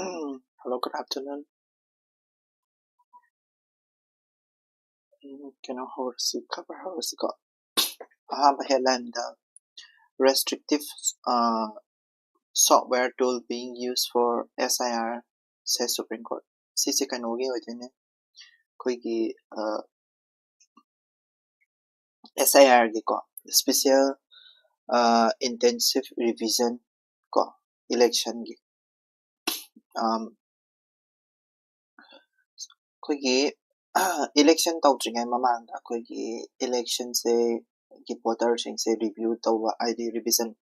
Hello, good afternoon. Cover hours got headline the restrictive software tool being used for SIR says Supreme Court. CC kanogi hoitene koigi SIR gi ko special intensive revision ko election gi koigi election tawdringai mamangda koigi election se ki voter sing se review tawa ID revision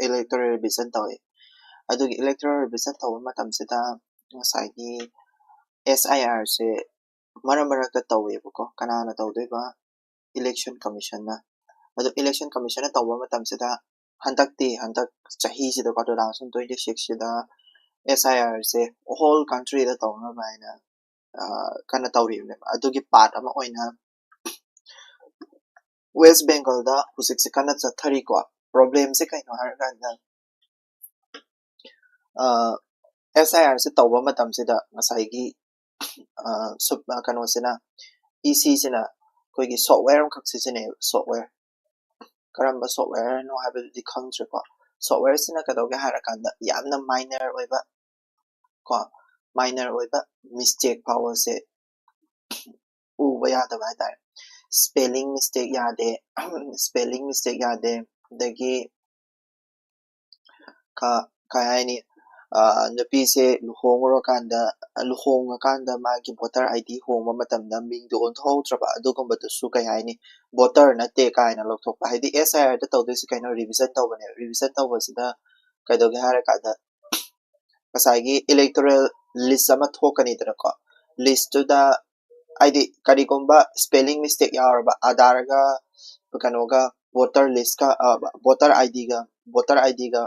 electoral revision tawi adugi electoral revision tawa matamsida ngasai SIR se maramara tawebako kanana tawdeba election commission na adu election commission na tawa matamsida handak chahi sida 2026 sida SIR se whole country da tawna baina kana tawribne adugi part ama oina West Bengal da husik se kana chathari ko problem se kaino harganda SIR se tawa matamsida ngasai sub kano sina EC sina koigi software khak sisine software karamba software no habdi khangtre ko software sina kadoge harakanda yamna minor oiba ko minor oiba mistake power se uba yada ba ta spelling mistake yade spelling mistake yade dagi kayani nupi se luhonga kanda magi voter ID homa matamda ming do on thautraba adugumba to su kayani voter na te kaina lokthokpa haidi SIR da tawdisi kaina revision tawbasida kaidoge harakada kasagi electoral list ama thokani dana list to da ID karigomba spelling mistake yaraba adarga kanoga voter list ka voter ID ga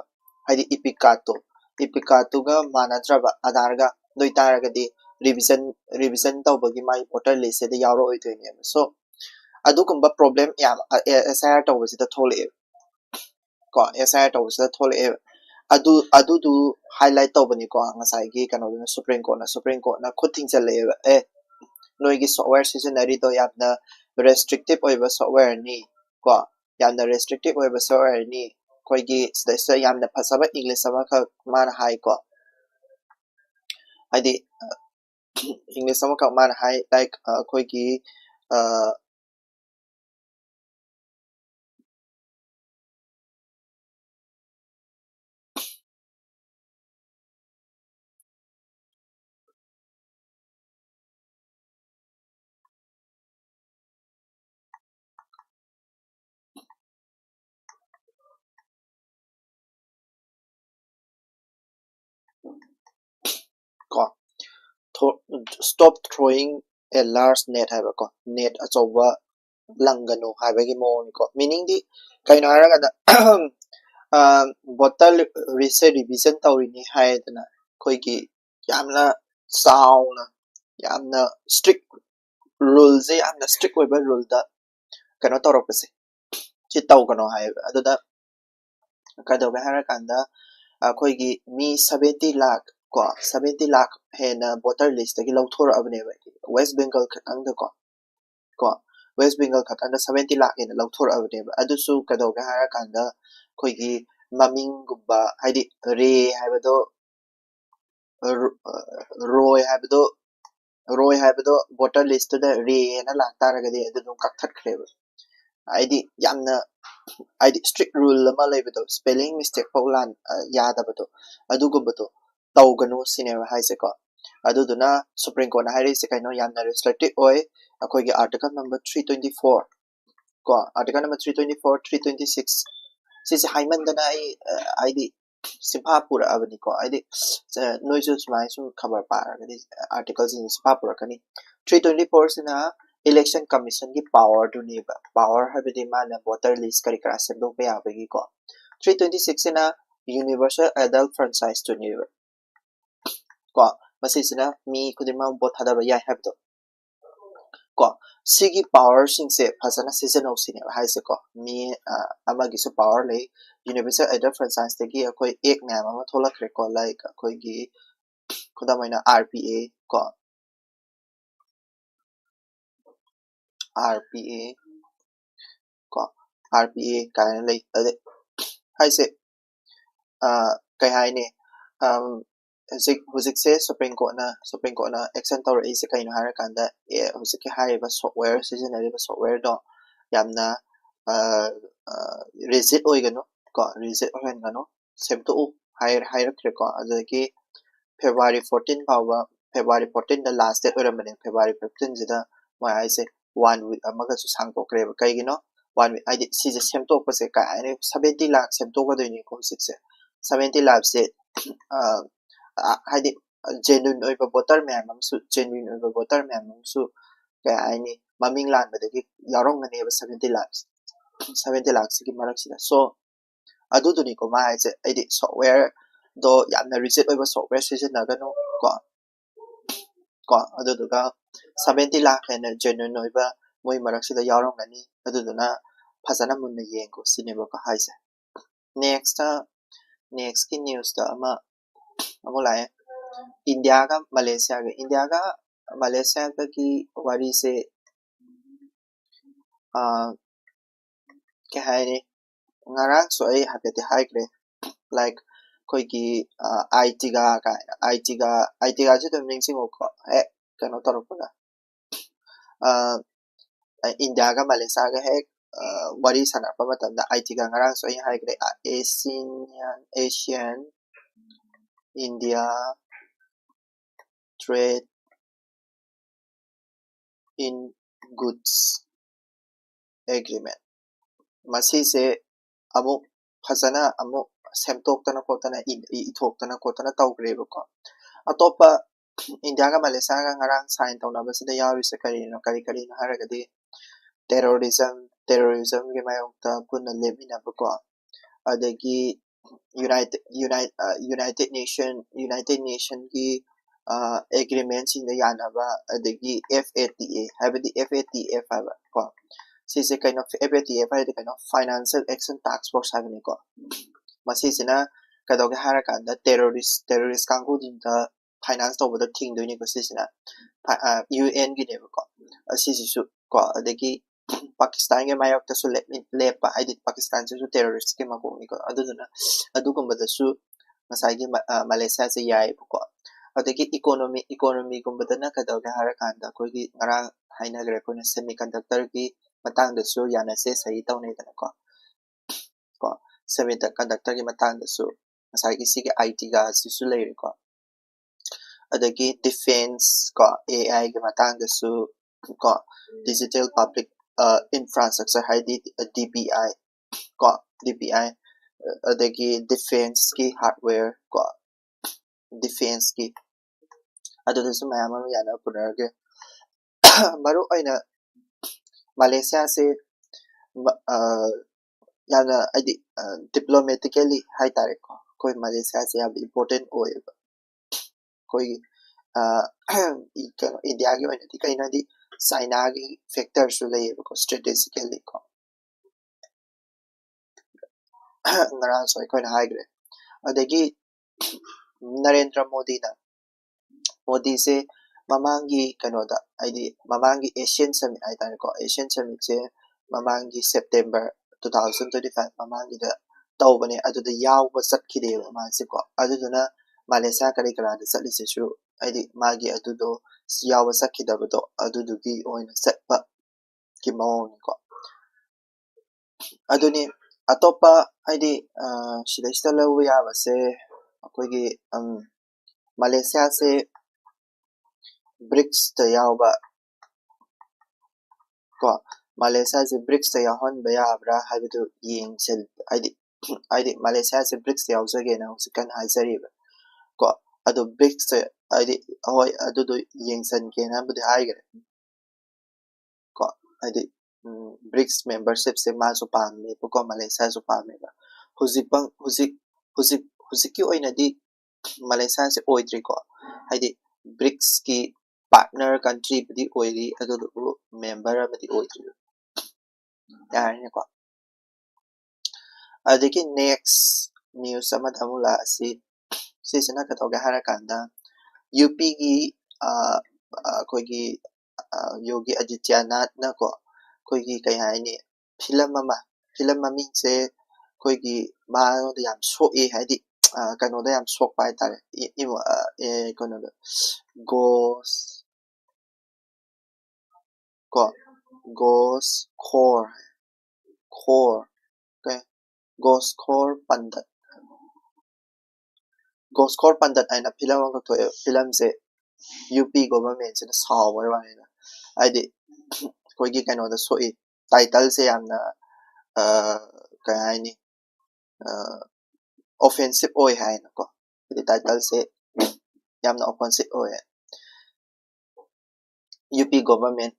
haidi ipicato ga manadraba adarga doitaragadi revision tawbagi mai voter list de yaro oitoine so adugumba problem yam SIR tawbasida thole ko SIR tawbasida thole adu highlight tawbani ko ngasai gi kano Supreme Court na khuting chale noigi software seasonary to yamna restrictive oiba software ni ko yamna restrictive oiba software ni koigi sida yamna phasaba English ama kha man hai ko haidi English ama kha man hai like koigi ko stop throwing a large net haiba ko net achoba langano haibagi mo ko meaning di kaino haragada bottle revision tawrini haidana koigi yamna sauna yamna strict rules yamna strict oiba rule da kano tawrokpase chi tawgano haiba aduda kadoga harakanda koigi mi 70 lakh ko 70 lakh hena voter list tagi lauthor abne West Bengal khatang da ko West Bengal khatang 70 lakh hena lauthor abne adusu kadoga harakanda koigi maming gubba haidi re haibado roy haibado voter list da re na laktaragadi adu kakthakhreba ID yamna ID strict rule lama leibado spelling mistake paulan yadabado adugumbato tawganu sinema haise ko aduduna Supreme Court na harise kaino yamna restrictive oi akoigi article number 324 ko article number 324 326 sisi haimandana ID simpapura abani ko ID noises mai su cover para gadi articles in simpapura kani 324 sina election commission ki power to neba power habidi mana voter list kari kara sendo pe abagi ko 326 sina universal adult franchise to neba ko masisina mi kudima vote hadaba yai habdo ko sigi power sing se phasana season of sine haise ko mi amagi su power le universal adult franchise tegi akoi ek name ama thola kre ko like akoi gi khudam oina RPA ko RPA ko RPA kaina lei ade haise kai hai ne hujik se Supreme Court na action tower is kaino hara kanda hujik ke hai ba software seasonary ba software do yamna rigid oigano ko rigid oigano semto hai rakre ko adagi February 14 power February 14 the last date oramane February 15 jida mai ai se 1 week amaga su sang to kre kai gino 1 week ai si je semto ko se ka ai 70 lakh semto ko doi ni ko 70 lakh se haidi genuine oiba voter myan amsu genuine oiba voter myan amsu ka ai ni maming lan badagi yarong ngane ba 70 lakh sigi marak sida so adu duni ko ma ai se ai software do yamna rigid oiba software sijinagano ko aduduga 70 lakh hena genuine oiba moi marak sida yarong ngani aduduna phasana munna yengo sineba ko haise next ki news da ama amulai India ka Malaysia ka ki wari se ke hai ni ngarang so ai hapete hai kre like koi ki IT ga je to ning sing ko kano tor ko na India ka Malaysia ka he wari sana pa matam da IT ga ngarang so ai hai kre Asian India trade in goods agreement masi se amuk phasana amuk semtoktana kotana ithokana kotana tawgreba ko atopa India ka Malaysia ka ngarang sign tawna basida yawi se kari no haragadi terrorism ge mayokta punna lemina ko adagi United Nation ki agreements in the yanaba adagi FATA habadi FATF haba ko sise kind of FATF hai kind of financial action task force habani ko masisina kadoge harakanda terrorist kangu dinta finance tawbada thingdoi ni ko sisina UN gi ne ko asisisu ko adagi Pakistan ge mayokta su lepa ai Pakistan su terrorist ke mako ni ko aduna adugumbada su masagi Malaysia se yai ko adagi economy gumbadana kadoge harakanda ko gi ngarang haina gre ko semiconductor ki matang da su yana se sai tawnai da ko semiconductor ki matang da su masagi sige IT ga su leire ko adagi defense ko AI ki matang da su ko digital public infrastructure haidi DPI ko DPI adagi defense ki hardware ko defense ki aduda su mayam ama yana punarge maru aina Malaysia se yana adi diplomatically hai tare ko koi Malaysia se ab important oiba koi India gi oina di kaina di China gi factor su lei ko strategically ko ngara so ko na hai gre adagi Narendra Modi se mamangi kanoda aidi mamangi Asian Summit ai tare ko Asian Summit se mamangi September 2025 mamangi da tawbane aduda yawa satkide masi ko aduduna Malaysia kare kara da satlise su aidi magi adudo yawa sakkidabado adudugi oina satpa ki mawon ko aduni atopa aidi shida lawa yawa se akoigi Malaysia se BRICS ta yawba ko Malaysia se BRICS ta yahon ba yabra habitu yengsel aidi Malaysia se BRICS ta yawzage na husikan haizariba ko adu BRICS ta aidi hoy adu do yengsan kenan budi haigare ko aidi BRICS membership se ma su pamme ko Malaysia su pamme ba huziki oina di Malaysia se oidri ko haidi BRICS ki partner country budi oiri adu member budi oidri yani ko adiki next news sama damula si sisina ka toga harakanda UPꯒꯤ ꯑꯩꯈꯣꯏꯒꯤ ꯌꯣꯒꯤ ꯑꯗꯤꯇ꯭ꯌꯅꯥꯊꯅ ꯀꯣ ꯑꯩꯈꯣꯏꯒꯤ ꯀꯩ ꯍꯥꯏꯅꯤ film ꯃꯃꯤꯡꯁꯦ ꯑꯩꯈꯣꯏꯒꯤ ꯃꯥꯉꯣꯟꯗ ꯌꯥꯝ ꯁꯣꯛꯏ ꯍꯥꯏꯗꯤ ꯀꯩꯅꯣꯗ ꯌꯥꯝ ꯁꯣꯛꯄ ꯍꯥꯏꯇꯥꯔꯦ ꯀꯩꯅꯣꯗ ꯒꯣꯁ ꯀꯣ ꯒꯣꯁ ꯈꯣꯔ okay ghost core pandit ꯍꯥꯏꯅ ꯐꯤꯂꯝ ꯑꯃ ꯊꯣꯛꯑꯦ ꯐꯤꯂꯝꯁꯦ UP ꯒꯣꯚꯔꯟꯃꯦꯟꯠꯁꯤꯅ ꯁꯥꯎꯕꯩ ꯋꯥꯅꯤꯗ ꯍꯥꯏꯗꯤ ꯑꯩꯈꯣꯏꯒꯤ ꯀꯩꯅꯣꯗ ꯁꯣꯛꯏ ꯇꯥꯏꯇꯜꯁꯦ ꯌꯥꯝꯅ ꯀꯩ ꯍꯥꯏꯅꯤ ꯑꯣꯐꯦꯟꯁꯤꯞ ꯑꯣꯏ ꯍꯥꯏꯅꯀꯣ ꯍꯥꯏꯗꯤ ꯇꯥꯏꯇꯜꯁꯦ ꯌꯥꯝꯅ ꯑꯣꯐꯦꯟꯁꯤꯞ ꯑꯣꯏ UP ꯒꯣꯚꯔꯟꯃꯦꯟꯠ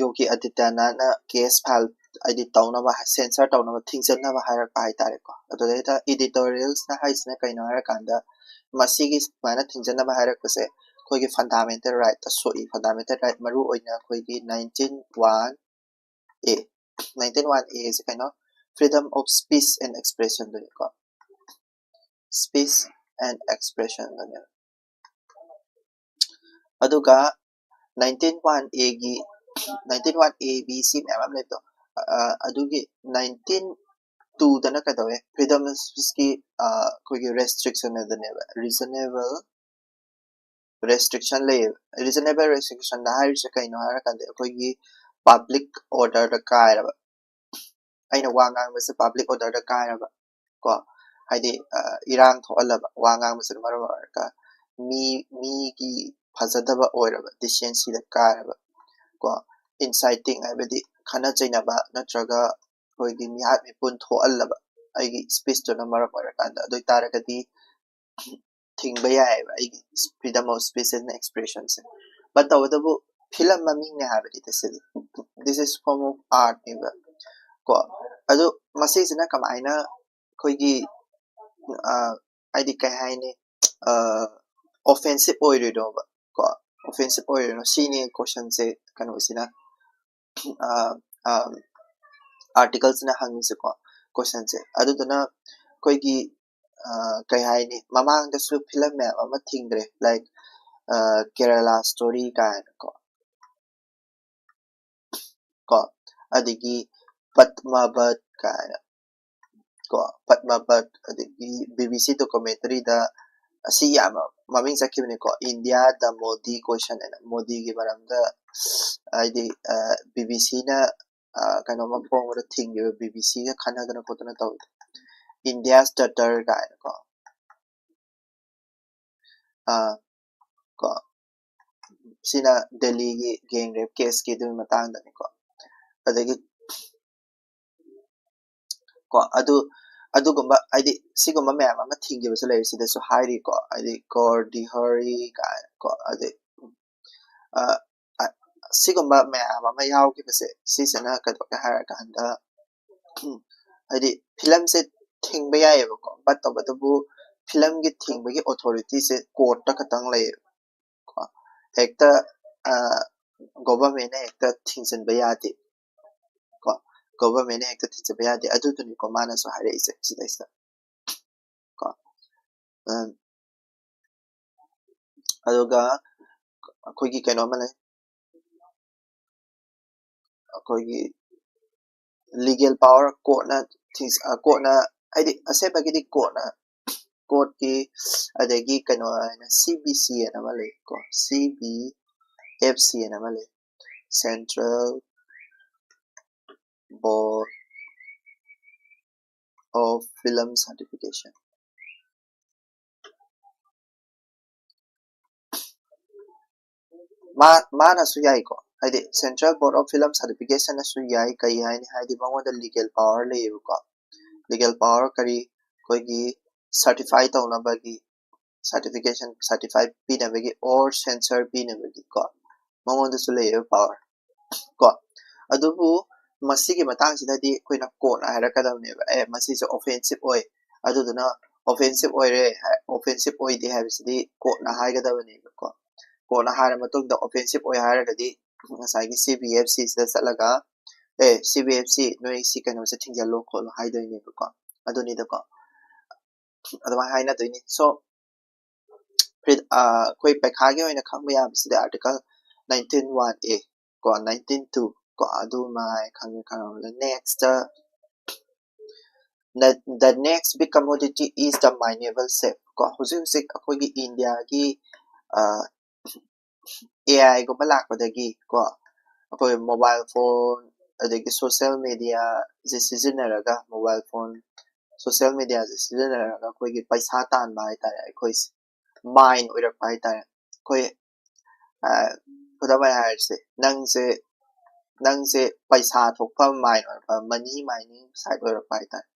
ꯌꯣꯒꯤ ꯑꯗꯤꯇ꯭ꯌꯅꯥꯊꯅ ꯀꯦꯁ ꯐꯥꯏꯜ ꯍꯥꯏꯗꯤ ꯇꯧꯅꯕ ꯁꯦꯟꯁꯔ ꯇꯧꯅꯕ ꯊꯤꯡꯖꯤꯟꯅꯕ ꯍꯥꯏꯔꯛꯄ ꯍꯥꯏꯇꯥꯔꯦꯀꯣ ꯑꯗꯨꯗꯩꯗ ꯏꯗꯤꯇꯣꯔꯤꯌꯦꯜꯁꯅ ꯍꯥꯏꯁꯤꯅ ꯀꯩꯅꯣ ꯍꯥꯏꯔꯀꯥꯟꯗ ꯃꯁꯤꯒꯤ ꯁꯨꯃꯥꯏꯅ ꯊꯤꯡꯖꯤꯟꯅꯕ ꯍꯥꯏꯔꯛꯄꯁꯦ ꯑꯩꯈꯣꯏꯒꯤ ꯐꯟꯗꯥꯃꯦꯟꯇꯦꯜ ꯔꯥꯏꯠꯇ ꯁꯣꯛꯏ ꯐꯟꯗꯥꯃꯦꯟꯇꯦꯜ ꯔꯥꯏꯠ ꯃꯔꯨ ꯑꯣꯏꯅ ꯑꯩꯈꯣꯏꯒꯤ 19(1)(a) ꯁꯦ ꯀꯩꯅꯣ freedom of speech and expression ꯗꯨꯅꯤꯀꯣ speech and expression ꯗꯨꯅꯦ ꯑꯗꯨꯒ 19(1)(a) ꯒꯤ 19(1)(a) B C ꯃꯌꯥꯝ ꯑꯃ ꯂꯩꯕꯗꯣ ꯑꯗꯨꯒꯤ 19(2)ꯗꯅ ꯀꯩꯗꯧꯋꯦ freedom of speechꯀꯤ ꯑꯩꯈꯣꯏꯒꯤ restriction ꯑꯗꯨꯅꯦꯕ reasonable restriction ꯂꯩꯌꯦꯕ reasonable restriction ꯗ ꯍꯥꯏꯔꯤꯁꯦ ꯀꯩꯅꯣ ꯍꯥꯏꯔꯀꯥꯟꯗ ꯑꯩꯈꯣꯏꯒꯤ public orderꯗ ꯀꯥꯏꯔꯕ ꯑꯩꯅ ꯋꯥ ꯉꯥꯡꯕꯁꯦ public orderꯗ ꯀꯥꯏꯔꯕ ꯀꯣ ꯍꯥꯏꯗꯤ ꯏꯔꯥꯡ ꯊꯣꯛꯍꯜꯂꯕ ꯋꯥ ꯉꯥꯡꯕꯁꯤꯅ ꯃꯔꯝ ꯑꯣꯏꯔꯒ ꯃꯤꯒꯤ ꯐꯖꯗꯕ ꯑꯣꯏꯔꯕ ꯗꯤꯁꯦꯟꯁꯤꯗ ꯀꯥꯏꯔꯕ ꯀꯣ inciting ꯍꯥꯏꯕꯗꯤ ꯈꯟꯅ ꯆꯩꯅꯕ ꯅꯠꯇ꯭ꯔꯒ ꯑꯩꯈꯣꯏꯒꯤ ꯃꯤꯍꯥꯠ ꯃꯤꯄꯨꯟ ꯊꯣꯛꯍꯜꯂꯕ ꯑꯩꯒꯤ ꯁ꯭ꯄꯤꯆꯇꯨꯅ ꯃꯔꯝ ꯑꯣꯏꯔꯀꯥꯟꯗ ꯑꯗꯨ ꯑꯣꯏꯇꯥꯔꯒꯗꯤ ꯊꯤꯡꯕ ꯌꯥꯏꯑꯕ ꯑꯩꯒꯤ freedom of speech and expressionꯁꯦ but ꯇꯧꯕꯇꯕꯨ ꯐꯤꯂꯝ ꯃꯃꯤꯡꯅꯦ ꯍꯥꯏꯕꯅꯤꯗ ꯁꯤꯗꯤ this is form of art ꯅꯦꯕ ꯀꯣ ꯑꯗꯨ ꯃꯁꯤꯁꯤꯅ ꯀꯃꯥꯏꯅ ꯑꯩꯈꯣꯏꯒꯤ ꯍꯥꯏꯗꯤ ꯀꯩ ꯍꯥꯏꯅꯤ offensive ꯑꯣꯏꯔꯤꯅꯣꯕ ꯀꯣ offensive ꯑꯣꯏꯔꯤꯅꯣ ꯁꯤꯅꯤ ꯀꯣꯏꯁꯟꯁꯦ ꯀꯩꯅꯣꯁꯤꯅ ꯑꯥꯔꯇꯤꯀꯜꯁꯤꯅ ꯍꯪꯉꯤꯁꯦꯀꯣ ꯀꯣꯏꯁꯟꯁꯦ ꯑꯗꯨꯗꯨꯅ ꯑꯩꯈꯣꯏꯒꯤ ꯀꯩ ꯍꯥꯏꯅꯤ ꯃꯃꯥꯡꯗꯁꯨ ꯐꯤꯂꯝ ꯃꯌꯥꯝ ꯑꯃ ꯊꯤꯡꯈ꯭ꯔꯦ ꯂꯥꯏꯛ ꯀꯦꯔꯂꯥ ꯁ꯭ꯇꯣꯔꯤ ꯀꯥꯏꯅꯀꯣ ꯑꯗꯒꯤ ꯄꯠꯃꯥꯕꯠ ꯀꯥꯏꯅ ꯀꯣ ꯄꯠꯃꯥꯕꯠ ꯑꯗꯒꯤ BBC ꯗꯣꯀꯨꯃꯦꯟꯇꯔꯤꯗ ꯑꯁꯤ ꯌꯥꯝ ꯃꯃꯤꯡ ꯆꯠꯈꯤꯕꯅꯤꯀꯣ ꯏꯟꯗꯤꯌꯥꯗ ꯃꯣꯗꯤ ꯀꯣꯏꯁꯟ ꯍꯥꯏꯅ ꯃꯣꯗꯤꯒꯤ ꯃꯔꯝꯗ ꯍꯥꯏꯗꯤ BBCꯅ ꯀꯩꯅꯣꯝꯃ ꯐꯣꯡꯕꯗ ꯊꯤꯡꯈꯤꯕ BBCꯒ ꯈꯟꯅꯗꯅ ꯈꯣꯠꯇꯅ ꯇꯧꯋꯤ India stutter ꯀꯥꯏꯅꯀꯣ ꯀꯣ ꯁꯤꯅ ꯗꯦꯜꯂꯤꯒꯤ ꯒꯦꯡ ꯔꯦꯞ ꯀꯦꯁꯀꯤ ꯑꯗꯨꯒꯤ ꯃꯇꯥꯡꯗꯅꯤꯀꯣ ꯑꯗꯒꯤ ꯀꯣ ꯑꯗꯨꯒꯨꯝꯕ ꯍꯥꯏꯗꯤ ꯁꯤꯒꯨꯝꯕ ꯃꯌꯥꯝ ꯑꯃ ꯊꯤꯡꯈꯤꯕꯁꯨ ꯂꯩꯔꯤ ꯁꯤꯗꯁꯨ ꯍꯥꯏꯔꯤꯀꯣ ꯍꯥꯏꯗꯤ ꯒꯣꯔꯗꯤꯍꯔꯤ ꯀꯥꯏꯅꯀꯣ ꯑꯗꯩ ꯁꯤꯒꯨꯝꯕ ꯃꯌꯥꯝ ꯑꯃ ꯌꯥꯎꯈꯤꯕꯁꯦ ꯁꯤꯁꯤꯅ ꯀꯩꯗꯧꯒꯦ ꯍꯥꯏꯔꯀꯥꯟꯗ ꯍꯥꯏꯗꯤ ꯐꯤꯂꯝꯁꯦ ꯊꯤꯡꯕ ꯌꯥꯏꯑꯕꯀꯣ ꯕꯠ ꯇꯧꯕꯇꯕꯨ ꯐꯤꯂꯝꯒꯤ ꯊꯤꯡꯕꯒꯤ ꯑꯣꯊꯣꯔꯤꯇꯤꯁꯦ ꯀꯣꯔꯠꯇ ꯈꯛꯇꯪ ꯂꯩꯌꯦꯕꯀꯣ ꯍꯦꯛꯇ ꯒꯣꯚꯔꯟꯃꯦꯟꯠꯅ ꯍꯦꯛꯇ ꯊꯤꯡꯖꯤꯟꯕ ꯌꯥꯗꯦ ꯀꯣ ꯒꯣꯚꯔꯟꯃꯦꯟꯠꯅ ꯍꯦꯛꯇ ꯊꯤꯡꯖꯤꯟꯕ ꯌꯥꯗꯦ ꯑꯗꯨꯗꯨꯅꯤꯀꯣ ꯃꯥꯅꯁꯨ ꯍꯥꯏꯔꯛꯏꯁꯦ ꯁꯤꯗꯩꯁꯤꯗ ꯀꯣ ꯑꯗꯨꯒ ꯑꯩꯈꯣꯏꯒꯤ ꯀꯩꯅꯣꯝꯃ ꯂꯩ ꯑꯩꯈꯣꯏꯒꯤ ꯂꯤꯒꯦꯜ ꯄꯥꯋꯔ ꯀꯣꯔꯠꯅ ꯍꯥꯏꯗꯤ ꯑꯁꯦꯡꯕꯒꯤꯗꯤ ꯀꯣꯔꯠꯀꯤ ꯑꯗꯒꯤ ꯀꯩꯅꯣ ꯍꯥꯏꯅ CBC ꯍꯥꯏꯅ ꯑꯃ ꯂꯩꯀꯣ CBFC ꯍꯥꯏꯅ ꯑꯃ ꯂꯩ Central Board of Film Certification मानसु याइको हाइदि central board of film certification असु याइ कई हाइनि हाइदि मंगोदा लीगल पावर लेबको लीगल पावर करी कोइगी सर्टिफाई तौनबगी सर्टिफिकेशन सर्टिफाई पिनबगी और सेंसर पिनबगी को मंगोदा सु लेबो पावर को अदुबु मसिगी मतंग सिदादि कोइना कोन हाइरकदबनेबा मसिसे ऑफेंसिव ओय अदुदुना ऑफेंसिव ओइरे ऑफेंसिव ओइदि हाइबसिदि कोन हाइगदबनेबको कोना हारे मतुंगदा ऑफेंसिव ओय हारगदि ngसाइगी CBFC सिदा चलगा CBFC नोय सी कनो से थिंगलो खोलो हाइदोइनेबको अदुनिदको अदमा हाइना दोइनि सो koi pekha gi oina khangba ya bisida article 19(1)(a) ko 19(2) ko adu mai khang the next the next big commodity is the mineable safe ko hujik akoi gi India gi AI go balak padagi ko akoi mobile phone adagi social media je sizinaraga mobile phone social media je sizinaraga akoi gi paisa tan ba hai tare akoi mine oirak ba hai tare akoi kudamai hairse nangse paisa thokpa mine or money mining side oirak ba hai tare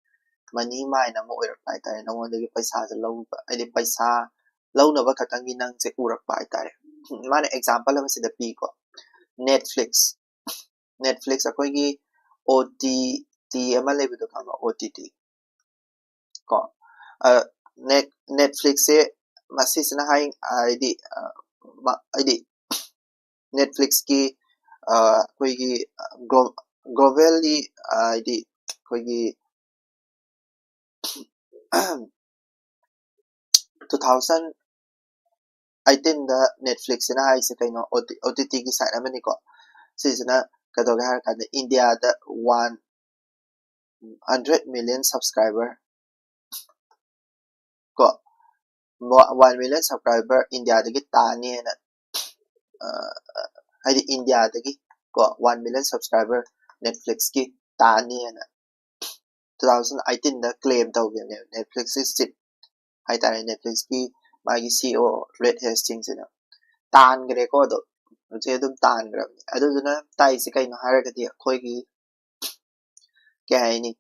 money mine ama oirak ba hai tare nangondagi paisa je lawba adi paisa lawnaba khatangi nangse urak ba hai tare mane example ama sida pi ko Netflix akoi gi OTT ama lebido kama OTT ko Netflix se masisna hai id Netflix ki koi gi globally id koi gi 2018 da Netflix na hai se kaino OTT ki site amani ko sisna kadoga har kan India da 100 million subscriber ko 1 million subscriber India dagi tani na haidi India dagi ko 1 million subscriber Netflix ki tani na 2018 da claim tawge Netflix is sit hai tare Netflix ki magi CEO Red Hastings na tan gre ko do je dum tan gra adu na tai se kai no har gadi khoi gi kya hai ni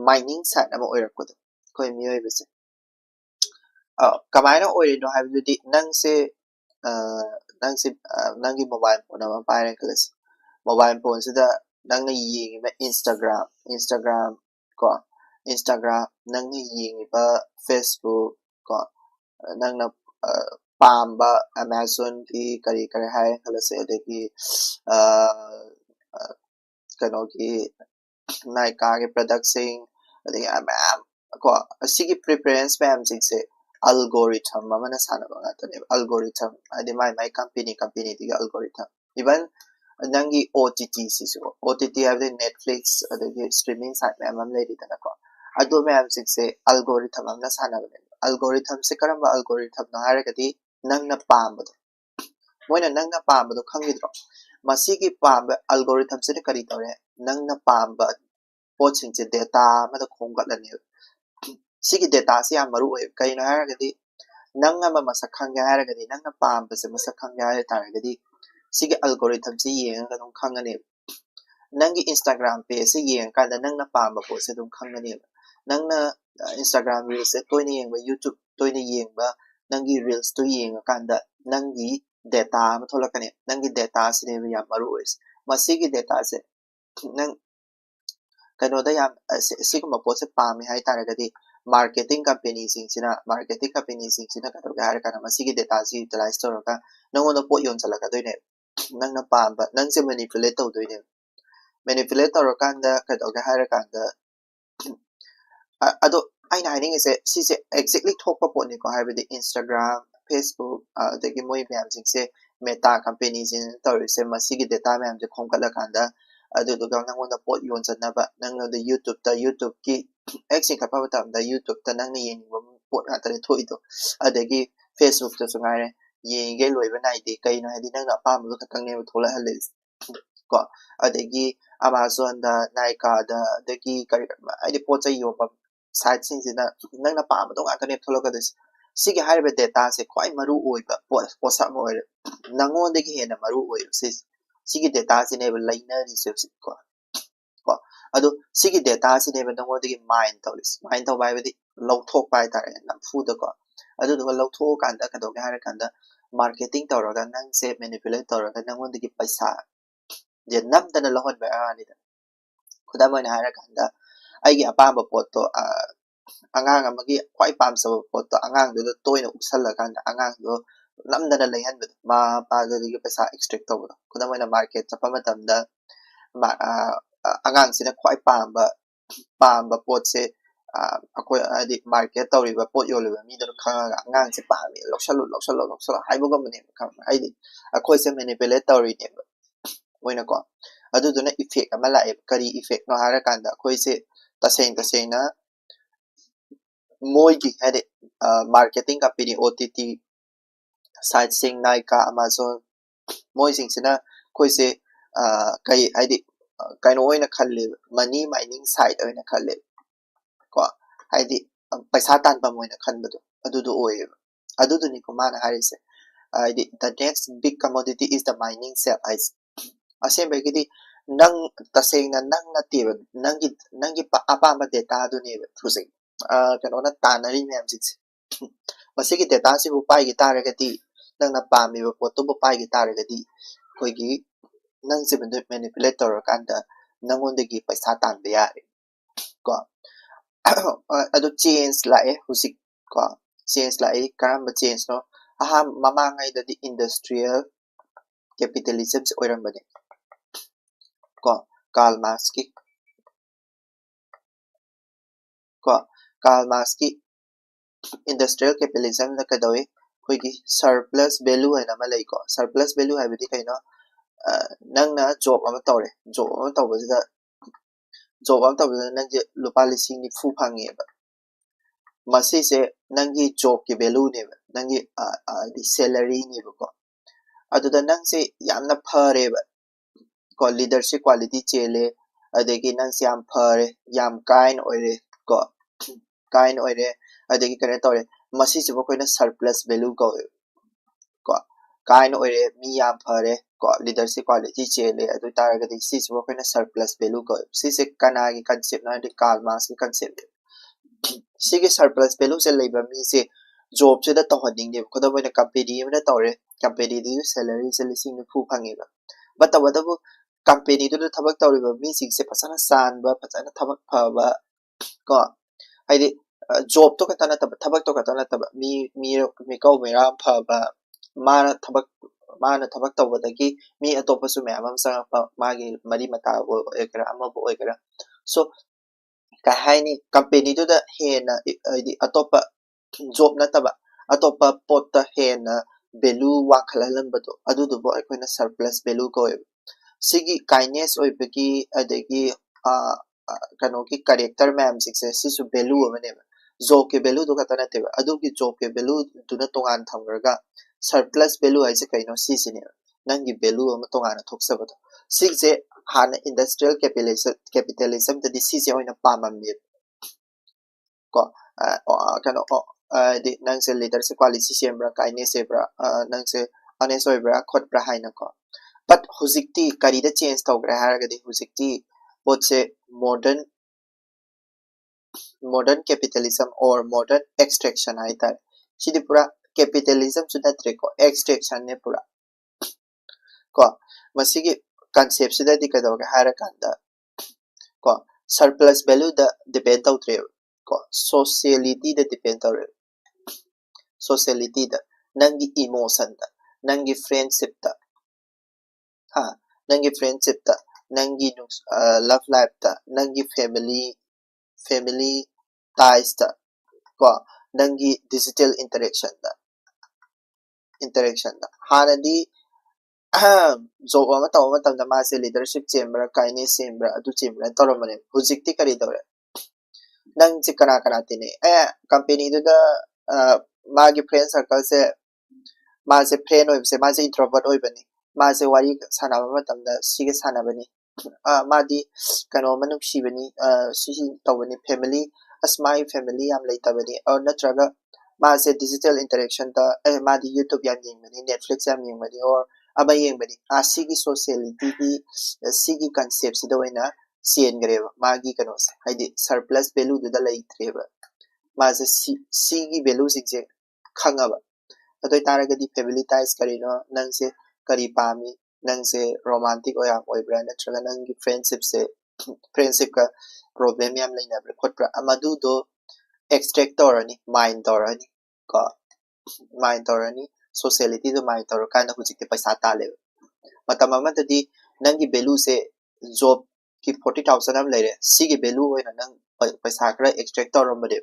mining site ama oirak ko khoi mioi bese kamaina oirino haibidi nangse nangi mobile phone ama paire class mobile phone sida nangna yingiba Instagram ko Instagram nangna yingiba Facebook ko nangna pamba Amazon ki kari hai class adagi kano ki Nike ki product sing adagi ko asigi preference ma'am singse algorithm amana sanaba ngatane algorithm adi my company di algorithm even nangi OTT sisu OTT have the Netflix adagi streaming site ma'am lady dana ko adu ma'am singse algorithm amana sanaba algorithm se karamba algorithm na haragadi nangna pambado moina nangna pambado khangidro masigi pamba algorithm se kari tore nangna pamba poching se data mada khonggatlani sigi data se yam maru oy kaina haragadi nang ama masak khangya haragadi nangna pamba se masak khangya har taragadi sigi algorithm se yenga dum khangani nangi Instagram page se yenga kada nangna pamba po se dum khangani nangna Instagram reels se toini yengba YouTube toini yengba nangi reels to yenga kanda nangi data ma tholakani nangi data se ne yam maru oy masigi data se nang kano da yam sigma po se pami hai taragadi marketing company sing sina ka ga har kana masigi data si utilize to ka nangono po yon chala ka doine nangna pamba nang se manipulate to doine manipulate to kanda ka ga har kanda ado aina hiding is si se exactly thokpa po ni ko habidi Instagram Facebook dagi moi myam sing se meta companies in to se masigi data myam je khongkala kanda adu do ga nangono po yon chanaba nangno the YouTube ki exing kapa batam da YouTube ta nangni yen pot na tare thoido adagi Facebook ta sungare yenge loiba nai de kai no hadi nangna pa mu ka ne thola hale ko adagi Amazon da Nike da adagi kari adi pot chai yo site sing sina nangna pa mu ka ne thola ka des sigi haribe data se khwai maru oiba posa mo nangondagi hena maru oi sigi data se ne laina research ko ado sigi data si ne bang wodi mine to bai badi low thok bai tare nam fu da ko ado do low thok kan da ka do ga har kan da marketing to ro ga nang se manipulate to ro ga nang wodi ki paisa je nam da na lohon ba ani da khuda ma na har kan da ai gi apa ba pot to angang amagi kwai pam sa pot to angang do toina usal la kan angang do nam da na lai han ma pa do gi paisa extract to khuda ma na market cha pa ma tam da angang sina khwai pamba pot se ꯑꯩꯈꯣꯏ ꯍꯥꯏꯗꯤ market ꯇꯧꯔꯤꯕ ꯄꯣꯠ ꯌꯣꯜꯂꯤꯕ ꯃꯤꯗꯨꯅ ꯈꯪꯉꯒ ꯑꯉꯥꯡꯁꯦ ꯄꯥꯝꯃꯤ ꯂꯧꯁꯜꯂꯣ ꯍꯥꯏꯕꯒꯨꯝꯕꯅꯦꯕ ꯈꯪꯕ꯭ꯔꯥ ꯍꯥꯏꯗꯤ ꯑꯩꯈꯣꯏꯁꯦ ꯃꯦꯅꯤꯄꯨꯂꯦꯠ ꯇꯧꯔꯤꯅꯦꯕ ꯃꯣꯏꯅꯀꯣ ꯑꯗꯨꯗꯨꯅ ꯏꯐꯦꯛ ꯑꯃ ꯂꯥꯛꯑꯦꯕ ꯀꯔꯤ ꯏꯐꯦꯛꯅꯣ ꯍꯥꯏꯔꯀꯥꯟꯗ ꯑꯩꯈꯣꯏꯁꯦ ꯇꯁꯦꯡꯅ ꯃꯣꯏꯒꯤ ꯍꯥꯏꯗꯤ marketing company OTT ꯁꯥꯏꯠꯁꯤꯡ Nykaa Amazon ꯃꯣꯏꯁꯤꯡꯁꯤꯅ ꯑꯩꯈꯣꯏꯁꯦ ꯀꯩ ꯍꯥꯏꯗꯤ ꯀꯩꯅꯣ ꯑꯣꯏꯅ ꯈꯜꯂꯦꯕ ꯃꯅꯤ ꯃꯥꯏꯅꯤꯡ ꯁꯥꯏꯠ ꯑꯣꯏꯅ ꯈꯜꯂꯦꯕ ꯀꯣ ꯍꯥꯏꯗꯤ ꯄꯩꯁꯥ ꯇꯥꯟꯐꯝ ꯑꯣꯏꯅ ꯈꯟꯕꯗꯣ ꯑꯗꯨꯗꯣ ꯑꯣꯏꯌꯦꯕ ꯑꯗꯨꯗꯨꯅꯤꯀꯣ ꯃꯥꯅ ꯍꯥꯏꯔꯤꯁꯦ ꯍꯥꯏꯗꯤ the next big commodity is the mining cell ꯍꯥꯏꯁꯦ ꯑꯁꯦꯡꯕꯒꯤꯗꯤ ꯅꯪ ꯇꯁꯦꯡꯅ ꯅꯪ ꯅꯠꯇꯦꯕ ꯅꯪꯒꯤ ꯑꯄꯥꯝꯕ ꯗꯦꯇꯥꯗꯨꯅꯦꯕ ꯍꯧꯖꯤꯛ ꯀꯩꯅꯣꯅ ꯇꯥꯟꯅꯔꯤ ꯃꯌꯥꯝꯁꯤꯡꯁꯦ ꯃꯁꯤꯒꯤ ꯗꯦꯇꯥꯁꯤꯕꯨ ꯄꯥꯏꯈꯤ ꯇꯥꯔꯒꯗꯤ ꯅꯪꯅ ꯄꯥꯝꯃꯤꯕ ꯄꯣꯠꯇꯨꯕꯨ ꯄꯥꯏꯈꯤ ꯇꯥꯔꯒꯗꯤ ꯑꯩꯈꯣꯏꯒꯤ ꯅꯪꯁꯦ ꯃꯦꯅꯤꯄꯨꯂꯦꯠ ꯇꯧꯔꯀꯥꯟꯗ ꯅꯪꯉꯣꯟꯗꯒꯤ ꯄꯩꯁꯥ ꯇꯥꯟꯕ ꯌꯥꯔꯦ ꯀꯣ ꯑꯗꯨ ꯆꯦꯟꯖ ꯂꯥꯛꯑꯦ ꯍꯧꯖꯤꯛ ꯀꯣ ꯆꯦꯟꯖ ꯂꯥꯛꯑꯦ ꯀꯔꯝꯕ ꯆꯦꯟꯖꯅꯣ ꯃꯃꯥꯡꯉꯩꯗꯗꯤ ꯏꯟꯗꯁꯇ꯭ꯔꯤꯌꯦꯜ ꯀꯦꯄꯤꯇꯦꯂꯤꯖꯝꯁꯦ ꯑꯣꯏꯔꯝꯕꯅꯦ ꯀꯣ ꯀꯥꯔꯜ ꯃꯥꯔꯛꯁꯀꯤ industrial capitalism ꯀꯩꯗꯧꯏ ꯑꯩꯈꯣꯏꯒꯤ surplus value ꯍꯥꯏꯅ ꯑꯃ ꯂꯩꯀꯣ surplus value ꯍꯥꯏꯕꯗꯤ ꯀꯩꯅꯣ ꯅꯪꯅ job ꯑꯃ ꯇꯧꯔꯦ job ꯑꯃ ꯇꯧꯕꯁꯤꯗ ꯅꯪꯁꯦ ꯂꯨꯄꯥ 90,000 ꯐꯪꯉꯦꯕ ꯃꯁꯤꯁꯦ ꯅꯪꯒꯤ job ꯀꯤ value ꯅꯦꯕ ꯅꯪꯒꯤ salary ꯅꯦꯕꯀꯣ ꯑꯗꯨꯗ ꯅꯪꯁꯦ ꯌꯥꯝꯅ ꯐꯔꯦꯕ ꯀꯣ leadership quality ꯆꯦꯜꯂꯦ ꯑꯗꯒꯤ ꯅꯪꯁꯦ ꯌꯥꯝ ꯐꯔꯦ ꯌꯥꯝ kind ꯑꯣꯏꯔꯦ ꯀꯣ kind ꯑꯣꯏꯔꯦ ꯑꯗꯒꯤ ꯀꯩꯅꯣ ꯇꯧꯔꯦ ꯃꯁꯤꯁꯤꯕꯨ ꯑꯩꯈꯣꯏꯅ surplus value ꯀꯧꯋꯦꯕ ꯀꯣ kind ꯑꯣꯏꯔꯦ ꯃꯤ ꯌꯥꯝ ꯐꯔꯦ ꯀꯣ leadership quality ꯆꯦꯜꯂꯦ ꯑꯗꯨ ꯇꯥꯔꯒꯗꯤ ꯁꯤꯁꯤꯕꯨ ꯑꯩꯈꯣꯏꯅ surplus value ꯀꯧꯋꯦꯕ ꯁꯤꯁꯦ ꯀꯅꯥꯒꯤ ꯀꯟꯁꯦꯞꯅꯣ ꯍꯥꯏꯗꯤ ꯀꯥꯔꯜ ꯃꯥꯔꯛꯁꯀꯤ ꯀꯟꯁꯦꯞꯅꯦ ꯁꯤꯒꯤ surplus value ꯁꯦ ꯂꯩꯕ ꯃꯤꯁꯦ job ꯁꯤꯗ ꯇꯧꯍꯟꯅꯤꯡꯗꯦꯕ ꯈꯨꯗꯝ ꯑꯣꯏꯅ ꯀꯝꯄꯦꯅꯤ ꯑꯃꯅ ꯇꯧꯔꯦ ꯀꯝꯄꯦꯅꯤꯗꯨꯒꯤ ꯁꯦꯂꯔꯤꯁꯦ 90,000 ꯐꯪꯉꯦꯕ ꯇꯧꯕꯇꯕꯨ ꯀꯝꯄꯦꯅꯤꯗꯨꯗ ꯊꯕꯛ ꯇꯧꯔꯤꯕ ꯃꯤꯁꯤꯡꯁꯦ ꯐꯖꯅ ꯆꯥꯟꯕ ꯐꯖꯅ ꯊꯕꯛ ꯐꯕ ꯀꯣ ꯍꯥꯏꯗꯤ job ꯇꯣ ꯈꯛꯇ ꯅꯠꯇꯕ ꯊꯕꯛꯇꯣ ꯈꯛꯇ ꯅꯠꯇꯕ ꯃꯤꯀꯧ ꯃꯤꯔꯥꯝ ꯐꯕ ꯃꯥꯅ ꯊꯕꯛ ꯇꯧꯕꯗꯒꯤ ꯃꯤ ꯑꯇꯣꯞꯄꯁꯨ ꯃꯌꯥꯝ ꯑꯃ ꯆꯪꯉꯛꯄ ꯃꯥꯒꯤ ꯃꯔꯤ ꯃꯇꯥ ꯑꯣꯏꯒꯦꯔꯥ ꯑꯃꯕꯨ ꯑꯣꯏꯒꯦꯔꯥ ꯁꯣ ꯀꯩ ꯍꯥꯏꯅꯤ ꯀꯝꯄꯦꯅꯤꯗꯨꯗ ꯍꯦꯟꯅ ꯍꯥꯏꯗꯤ ꯑꯇꯣꯞꯄ job ꯅꯠꯇꯕ ꯑꯇꯣꯞꯄ ꯄꯣꯠꯇ ꯍꯦꯟꯅ value ꯋꯥꯡꯈꯠꯍꯜꯂꯝꯕꯗꯣ ꯑꯗꯨꯗꯨꯕꯨ ꯑꯩꯈꯣꯏꯅ surplus value ꯀꯧꯋꯦꯕ ꯁꯤꯒꯤ kindness ꯑꯣꯏꯕꯒꯤ ꯑꯗꯒꯤ ꯀꯩꯅꯣꯒꯤ character ꯃꯌꯥꯝꯁꯤꯡꯁꯦ ꯁꯤꯁꯨ value ꯑꯃꯅꯦꯕ job ꯀꯤ value ꯗꯨ ꯈꯛꯇ ꯅꯠꯇꯦꯕ ꯑꯗꯨꯒꯤ job ꯀꯤ value ꯗꯨꯅ ꯇꯣꯉꯥꯟ ꯊꯝꯈ꯭ꯔꯒ surplus value ꯍꯥꯏꯁꯦ ꯀꯩꯅꯣ ꯁꯤꯁꯤꯅꯦꯕ ꯅꯪꯒꯤ value ꯑꯃ ꯇꯣꯉꯥꯟꯅ ꯊꯣꯛꯆꯕꯗꯣ ꯁꯤꯁꯦ ꯍꯥꯟꯅ industrial capitalism ꯗꯗꯤ ꯁꯤꯁꯦ ꯑꯣꯏꯅ ꯄꯥꯝꯃꯝꯃꯦꯕ ꯀꯣ ꯀꯩꯅꯣ ꯍꯥꯏꯗꯤ ꯅꯪꯁꯦ leadership quality ꯁꯦꯝꯕ꯭ꯔꯥ kindness ꯁꯦꯝꯕ꯭ꯔꯥ ꯅꯪꯁꯦ honest ꯑꯣꯏꯕ꯭ꯔꯥ ꯈꯣꯠꯄ꯭ꯔꯥ ꯍꯥꯏꯅꯀꯣ but ꯍꯧꯖꯤꯛꯇꯤ ꯀꯔꯤꯗ change ꯇꯧꯈ꯭ꯔꯦ ꯍꯥꯏꯔꯒꯗꯤ ꯍꯧꯖꯤꯛꯇꯤ ꯄꯣꯠꯁꯦ modern capitalism or modern extraction ꯍꯥꯏꯇꯥꯔꯦ ꯁꯤꯗꯤ ꯄꯨꯔꯥ capitalism ꯁꯨ ꯅꯠꯇ꯭ꯔꯦꯀꯣ extraction ꯅꯦ ꯄꯨꯔꯥ ꯀꯣ ꯃꯁꯤꯒꯤ concept ꯁꯤꯗꯗꯤ ꯀꯩꯗꯧꯒꯦ ꯍꯥꯏꯔꯀꯥꯟꯗ ꯀꯣ surplus value ꯗ depend ꯇꯧꯗ꯭ꯔꯦꯕ ꯀꯣ sociality ꯗ depend ꯇꯧꯔꯦꯕ sociality ꯗ ꯅꯪꯒꯤ emotion ꯗ ꯅꯪꯒꯤ friendship ꯗ ꯅꯪꯒꯤ friendship ꯗ ꯅꯪꯒꯤ love life ꯗ ꯅꯪꯒꯤ family ties ꯗ ꯀꯣ ꯅꯪꯒꯤ digital interaction ꯗ ꯍꯥꯟꯅꯗꯤ job ꯑꯃ ꯇꯧꯕ ꯃꯇꯝꯗ ꯃꯥꯁꯦ leadership ꯆꯦꯟꯕ꯭ꯔꯥ kindness ꯆꯦꯟꯕ꯭ꯔꯥ ꯑꯗꯨ ꯆꯦꯟꯕ꯭ꯔꯥ ꯇꯧꯔꯝꯕꯅꯦ ꯍꯧꯖꯤꯛꯇꯤ ꯀꯔꯤ ꯇꯧꯔꯦ ꯅꯪꯁꯦ ꯀꯅꯥ ꯇꯤꯟꯅꯩ ꯀꯝꯄꯦꯅꯤꯗꯨꯗ ꯃꯥꯒꯤ friend circle ꯁꯦ ꯃꯥꯁꯦ friend ꯑꯣꯏꯕꯁꯦ ꯃꯥꯁꯦ introvert ꯑꯣꯏꯕꯅꯤ ꯃꯥꯁꯦ ꯋꯥꯔꯤ ꯁꯥꯟꯅꯕ ꯃꯇꯝꯗ ꯁꯤꯒ ꯁꯥꯟꯅꯕꯅꯤ ꯃꯥꯗꯤ ꯀꯩꯅꯣꯝꯃ ꯅꯨꯡꯁꯤꯕꯅꯤ ꯁꯤꯁꯤ ꯇꯧꯕꯅꯤ family ꯃꯥꯒꯤ family ꯌꯥꯝ ꯂꯩꯇꯕꯅꯤ ꯅꯠꯇ꯭ꯔꯒ ꯃꯥꯁꯦ digital interaction ꯗ ꯃꯥꯗꯤ YouTube ꯌꯥꯝ ꯌꯦꯡꯕꯅꯤ Netflix ꯌꯥꯝ ꯌꯦꯡꯕꯅꯤ or ꯑꯃ ꯌꯦꯡꯕꯅꯤ ꯁꯤꯒꯤ socialityꯒꯤ ꯁꯤꯒꯤ concept ꯁꯤꯗ ꯑꯣꯏꯅ ꯆꯦꯟꯈ꯭ꯔꯦꯕ ꯃꯥꯒꯤ ꯀꯩꯅꯣꯁꯦ ꯍꯥꯏꯗꯤ surplus value ꯗꯨꯗ ꯂꯩꯇ꯭ꯔꯦꯕ ꯃꯥꯁꯦ ꯁꯤꯒꯤ value ꯁꯤꯡꯁꯦ ꯈꯪꯉꯕ ꯑꯗꯨ ꯑꯣꯏꯇꯥꯔꯒꯗꯤ family ties ꯀꯔꯤꯅꯣ ꯅꯪꯁꯦ ꯀꯔꯤ ꯄꯥꯝꯃꯤ ꯅꯪꯁꯦ romantic ꯑꯣꯏꯕ꯭ꯔꯥ ꯅꯠꯇ꯭ꯔꯒ ꯅꯪꯒꯤ friendship ꯀ problem ꯌꯥꯝ ꯂꯩꯅꯕ꯭ꯔꯥ ꯈꯣꯠꯄ꯭ꯔꯥ ꯃꯗꯨꯗꯣ extract ꯇꯧꯔꯅꯤ mind ꯇꯧꯔꯅꯤ ꯀꯣ mind ꯇꯧꯔꯅꯤ sociality ꯗꯣ mind ꯇꯧꯔꯀꯥꯟꯗ ꯍꯧꯖꯤꯛꯇꯤ ꯄꯩꯁꯥ ꯇꯥꯜꯂꯦꯕ ꯃꯇꯝ ꯑꯃꯗꯗꯤ ꯅꯪꯒꯤ value ꯁꯦ job ꯀꯤ 40,000 ꯑꯃ ꯂꯩꯔꯦ ꯁꯤꯒꯤ value ꯑꯣꯏꯅ ꯅꯪ पैसा खरा एक्सट्रैक्ट तौरमबदे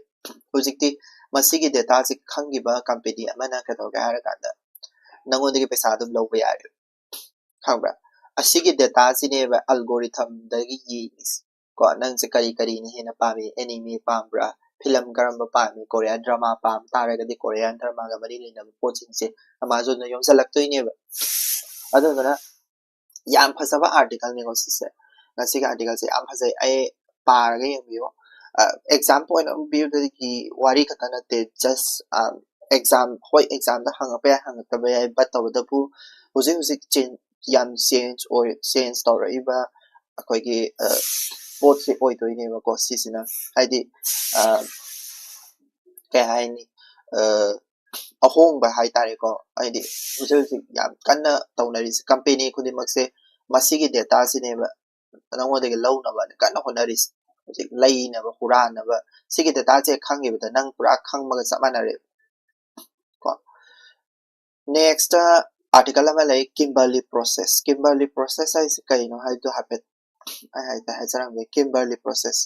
हुजिकती मसीगी डेटा से खंगिबा कंपनी अमना कदोगे हारकांदा नंगोंदगी पैसा दुम लौबा यारे खंबरा असिगी डेटा सिनेबा एल्गोरिथम दगी यीस को नंग से करी करी नि हेना पामे एनिमे पामब्रा फिल्म करम पामे कोरियन ड्रामा पाम तारगदी कोरियन ड्रामा गा मरी लेना पोचिंग से अमेज़न न योमसलक्तोइनेबा अदुगना याम फसबा आर्टिकल ने गोसिसे ngasiga article se am phasai ai parga yemiyo exam point of view ki wari khata na te just exam hoi exam da hang pa hang ta ba ai but taw da pu huji change yam change story ba akoi ki pot se oi to ne ba ko sisina haidi kai hai ni ahong ba hai tare ko haidi huji yam kanna tawnari company khudimak se masigi data sine ba नंगोदगे लौनबा कन्न होनरिस हजिक लैनबा हुरानबा सिगे data जे खंगिबदा नंग पुरा खंगमगा समानारे को next article अमा लै Kimberly process है कइनो हाय तो हैपेट हाय ता हजरंग Kimberly process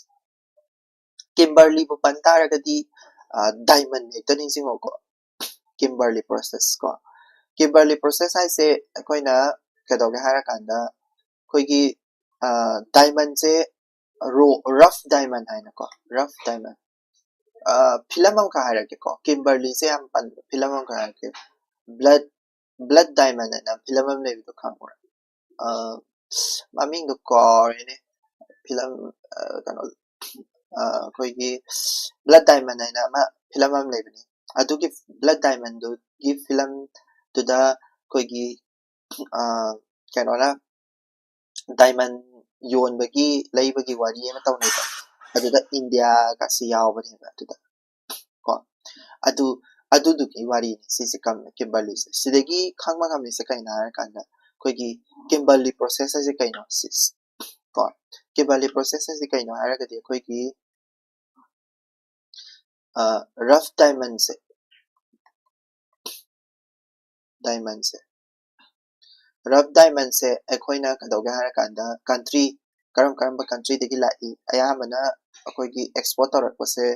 Kimberly बु पंतारगदी डायमंड नेक्टनी सिंगो को किम्बर्ली प्रोसेस है से कोइना कदोगे हारा कांदा कोइगी diamond से rough diamond है ना को rough diamond फिल्म हम कहाँ रखे को किम्बर्ली से हम पन फिल्म हम कहाँ रखे blood diamond है ना फिल्म हम ले भी तो काम हो रहा मामिंग तो कॉर है ने फिल्म कनो कोई की blood diamond है ना मा फिल्म हम ले भी नहीं अदु की blood diamond दो की फिल्म तो दा कोई की क्या ना diamond योनबगी लैबगी वारी एमा तौनै अदुदा इंडिया का सियावबने अदुदा को अदुदुकी वारी सिसि कम किम्बर्ली सिदगी खंगमा खमनि से कइना हार कांदा कोइगी किम्बर्ली प्रोसेस से कइनो सिस को किम्बर्ली प्रोसेस से कइनो हार गदि कोइगी रफ डायमंड से रफ डायमंड से अखोइना कदोगे हार कांदा कंट्री करम कंट्री दगी लाई अयामना अखोइगी एक्सपोर्ट तौरपसे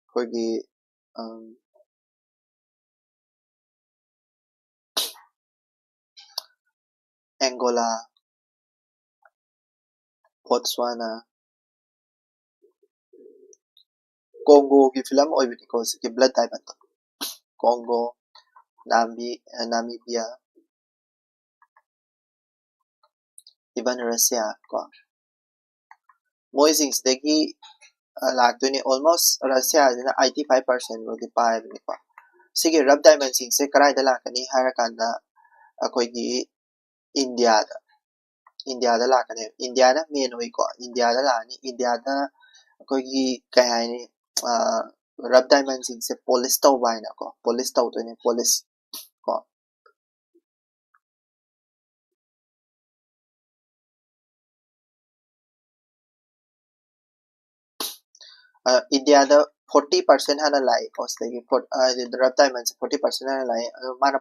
अखोइगी एंगोला बोत्सवाना कोंगो की फिल्म ओइबिनी को से blood diamond Congo Namibia even Russia को मोइजिंग्स दगी लाक्तोनी ऑलमोस्ट रशिया जिना 85% रोगी पाइबनी को सिगे रब डायमंड सिंग से कराय दा लाकनी हार कांदा अखोइगी इंडिया दा लाकने इंडिया ना मेन होई को इंडिया दा लानी इंडिया दा अखोइगी काय हायनी रब डायमंड सिंग से पॉलिश तो बायना को पॉलिश तो ने पॉलिश को इंडिया दा 40% हाना लाई कोस्टगी रब डायमंड से 40% हाना लाई माना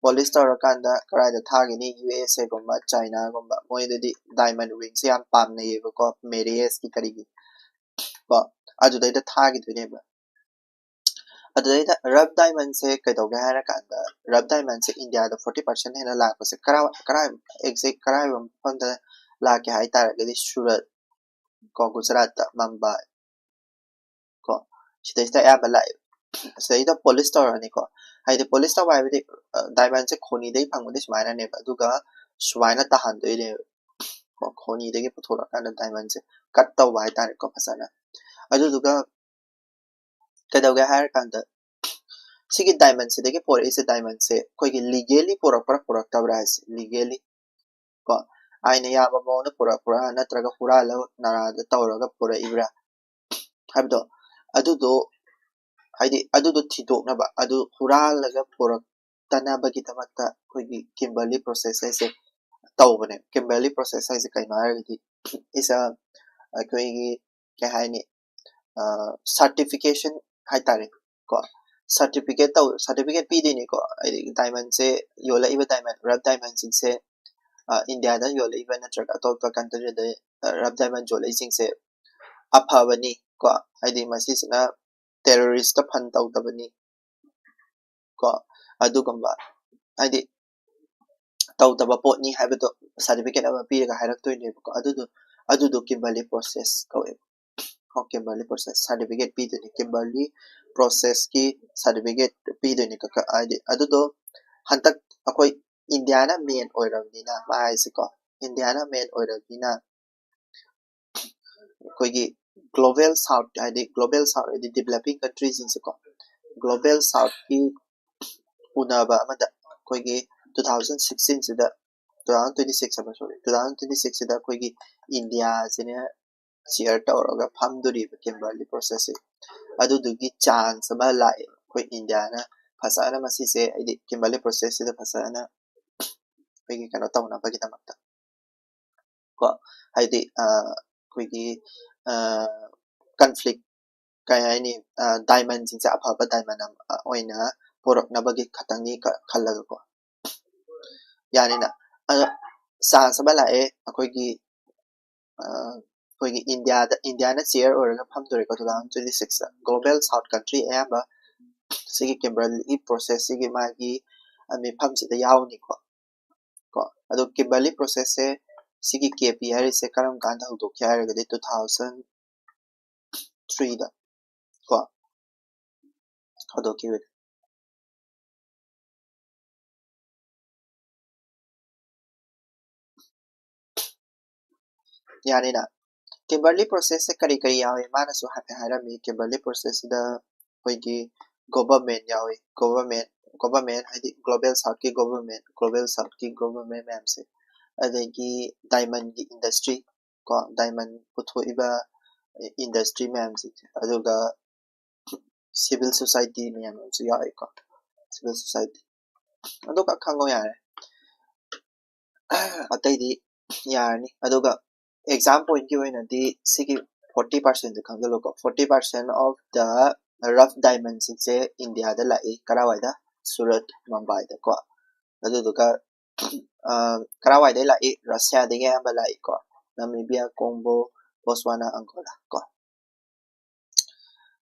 पॉलिश तो कांदा कराय दा थागिनी यूएसए गुम्बा चाइना गुम्बा मोइददी डायमंड रिंग से याम पामने येबो को मेरियस की करीगी को अजुदैदा थागिदुनेबा अदुदैदा रब डायमंड से कदोगे हारा कांदा रब डायमंड से इंडिया दा 40% हेना लाको से करा एग्जैक्ट कराय फंदा लाके हाय तारगदी सूरत को गुजरात मुंबई को सिदैदा याबा लाई सिदैदा पॉलिस्टर अनि को हाइदे पॉलिस्टर बायबदि डायमंड से खोनी दे फंगबदि सुमायना नेबा दुगा सुमायना तहान दोइले को खोनी देगे पुथोरा कांदा डायमंड से कट तौ बाय तारे को फसाना अदुदुगा कदोगे हार कांदा सिगे डायमंड से देगे पोर इसे डायमंड से कोई लीगली पोरक तबरा है लीगली को आइने याबा मोन पोरा नत्रगा हुरालो नाराद तौरगा पोरा इब्रा हबदो अदुदो हाइदि अदुदो थिदोकनबा अदु हुरालगा पोरक तनाबगी तमक्ता कोई किम्बर्ली प्रोसेस से तौबने किम्बर्ली प्रोसेस से कइनो हारगदि इसा कोई क्या हाइनी सर्टिफिकेशन हाइतारे को सर्टिफिकेट पीदेने को डायमंड से योला इबा डायमंड रब डायमंड से India da yo le even attract atop country da rough diamond jo le sing se aphabani ko haidi masisina terrorist fund tawdabani ko adugamba haidi tawdaba potni habito certificate ama piraga hairaktoine ko adudo Kimberley process kawe ko Kimberley process certificate pidoni Kimberley process ki certificate pidoni ka haidi adudo hantak akoi India na main oirabnina ma haise ko India na main oirabnina koigi global south haidi developing countries in ko global south ki unaba amada koigi 2016 sida 2026 ama sorry 2026 sida koigi India sine share tawraga famduri Kimberley process adudugi chance ama lai koi India na fasana masise haidi Kimberley process sida fasana koigi kano tawna bagitamakta ko haidi koigi conflict kaya ini diamond jingsa aphaba diamond oina poroknabagi khatangi khallaga ko yani na sa sabala e akoigi koigi India na share oraga phamdore ko 2026 global south country aba sigi Kimberley process sigi magi ami phamsida yawni ko ado Kimberley process se sigi KPI se karam kanda hudok kya ga 2003 da ko hudok ki yani na Kimberley process se kari kari yawe mana su hape harami Kimberley process da koigi government yawe government haidi global south ki government ma'am se adagi diamond ki industry ko diamond puthoiba industry ma'am se aduga civil society ma'am su yawe ko civil society aduga khango yare atai di yarni aduga exam point ki oina di sigi 40% khangalo ko 40% of the rough diamonds se India da lai karawai da Surat Mumbai da ko aduga karawai da lai Russia da ya ba lai ko Namibia Congo Botswana Angola ko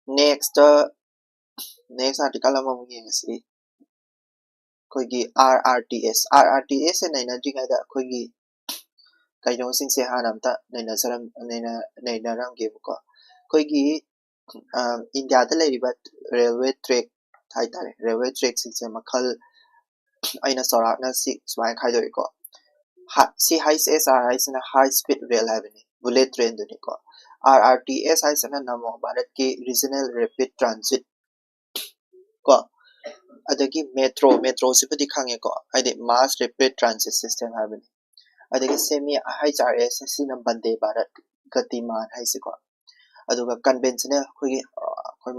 next article ama mu yengsi koigi RRTS se naina jinga da koigi kaino sing se hanamta naina ram ge ko koigi India da leriba railway track haitare railway track se makhal aina sorakna si swai khaidoi ko si HSR isna high speed rail haveni bullet train duni ko RRTS isna namo bharat ki regional rapid transit ko adagi metro se pudi khange ko aide mass rapid transit system haveni adagi semi HRS sina bande bharat gatiman haise ko aduga conventional khoi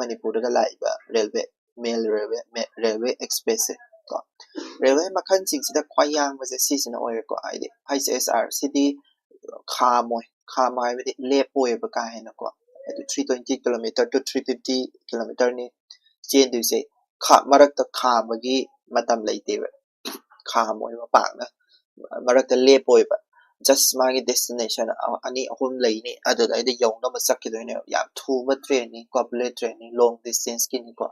Manipur ga laiba railway mail railway express ko railway makhan sing sida khwayang ba se si sina oir ko aide ICSR city khamoi ba lepoi ba ka hena ko 320 km to 350 km ni chen du se marak ta khamagi matam laite ba khamoi ba pa na marak ta lepoi ba just magi destination ani ahum laini adu da yong na masak ki doine yam thu ma train ni corporate train ni long distance ki ni ko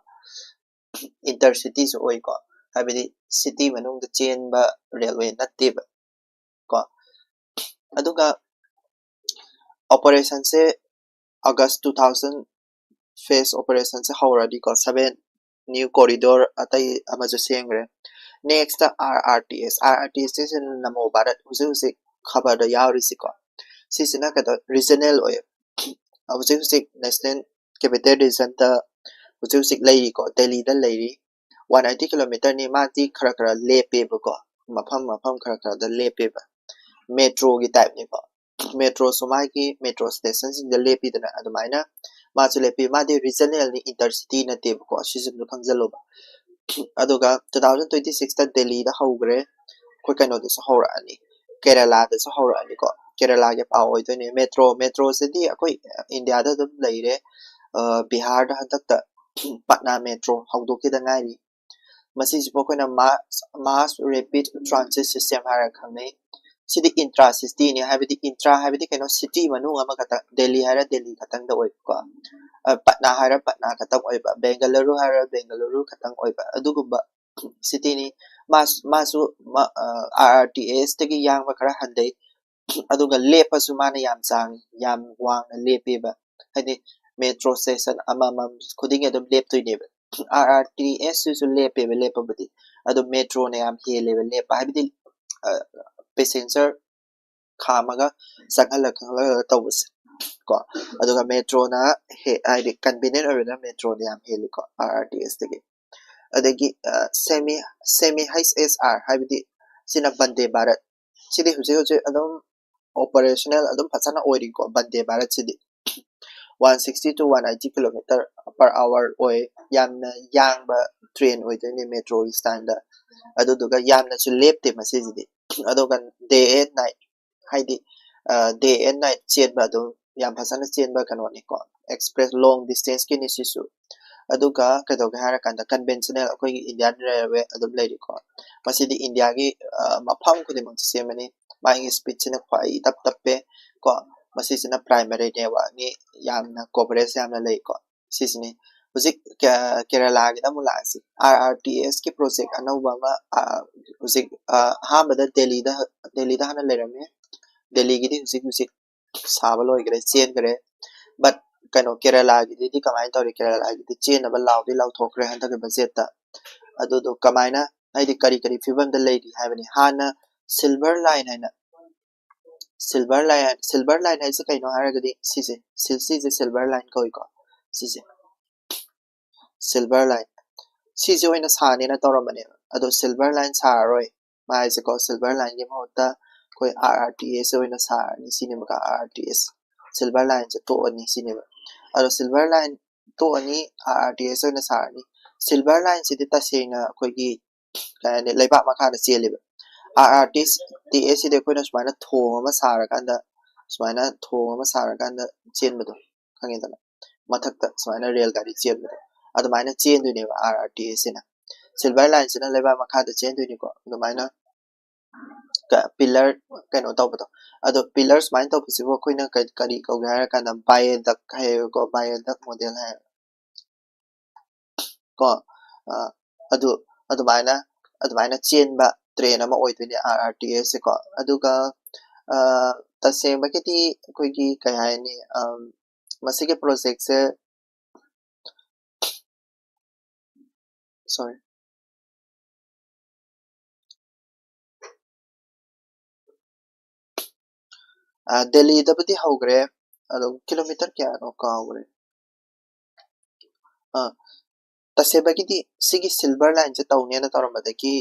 intercity so oi ko habidi city manung da chain ba railway natte ba ko aduga operation se August 2000 phase operation se hawradi ko 7 new corridor atai amajo sengre next RRTS is namo bharat usi khabar da yawri si ko sisina ka regional oi usi national capital region ta usi lairi ko Delhi da lairi 180 km ni ma ti khara lepe ba ko mafam khara da lepe ba metro gi type ni ko metro somai ki metro stations in the lepe da adumaina ma chu lepe ma di regional ni intercity na te ko sisum nu khangjalo ba aduga 2026 ta Delhi da hawgre khoi kaino da hawra ani Kerala da hawra ani ko Kerala ge pa oi to ni metro se di akoi India da dum leire Bihar da hantak ta Patna metro hawdo ki da ngai masi jipo koina mass rapid transit system hara khangnei sidi intra city ni habidi intra habidi kaino city manung ama kata Delhi hara Delhi katang da oi ko Patna hara Patna katang oi ba Bengaluru hara Bengaluru katang oi ba adugumba city ni masu RRTS tagi yang ba kara handai aduga lepasu mana yam chang yam wang lepe ba hadi metro station amamam khuding adum leptoi ba RRTS su lepe ba lepa bati adu metro ne yam hele ba lepa habidi passenger khamaga sanghala khangla tawus ko aduga metro na he ai convenient ora metro ne yam hele ko RRTS tagi adagi semi HSR habidi sina Vande Bharat sidi huje adum operational adum phasana oiri ko Vande Bharat sidi 160 to 180 kilometer per hour oi yamna yangba train oi ni metro stand aduga yamna su lepte masidi aduga day and night haidi day and night chen ba do yam phasana chen ba kanoni ko express long distance ki ni sisu aduga kadoga hara kanda conventional akoi Indian railway adum leiri ko masidi India gi mafam ku de mang semani mai speed sina khwai tap tappe ko masisina primary network ni yamna coverage yamna lei ko sisini hujik Kerala gi damula si RRTS ki project anauba ma hujik ha bada Delhi da hana lerame Delhi gi hujik saba loi gre chen gre but kano Kerala gi di kamai tori Kerala gi di chen ba law di law thokre han ta budget ta adu do kamaina ai di kari fibam da lady habani hana silver line haina silver line hai se kaino haragadi sise silver line koi ko sise silver line sise oina sani na toramane ado silver line saroi mai se ko silver line gi mahota koi RRTS oina sar ni cinema ka RRTS silver line je to ani cinema ado silver line to ani RRTS oina sar ni silver line sidi tasena koi gi kane leiba makha na cheliba RRTS TS de koina smaina thong ma sarakanda smaina thong ma sarakanda chenbado khangedana mathakta smaina rail gari chenbado adumaina chendune RRTS na silver line sina leba makha da chendune ko adumaina ka pillar kaino tawbado adu pillars main taw possible koina kari ko gara kana viaduct hai ko viaduct model hai ko adu adumaina chenba train ama oidune RRTS ko aduga tasengbagidi akoigi kai haini masige project se sorry Delhi da budi hogre ado kilometer kya no kawre tasebagidi sigi silver line je tawne na tawramadaki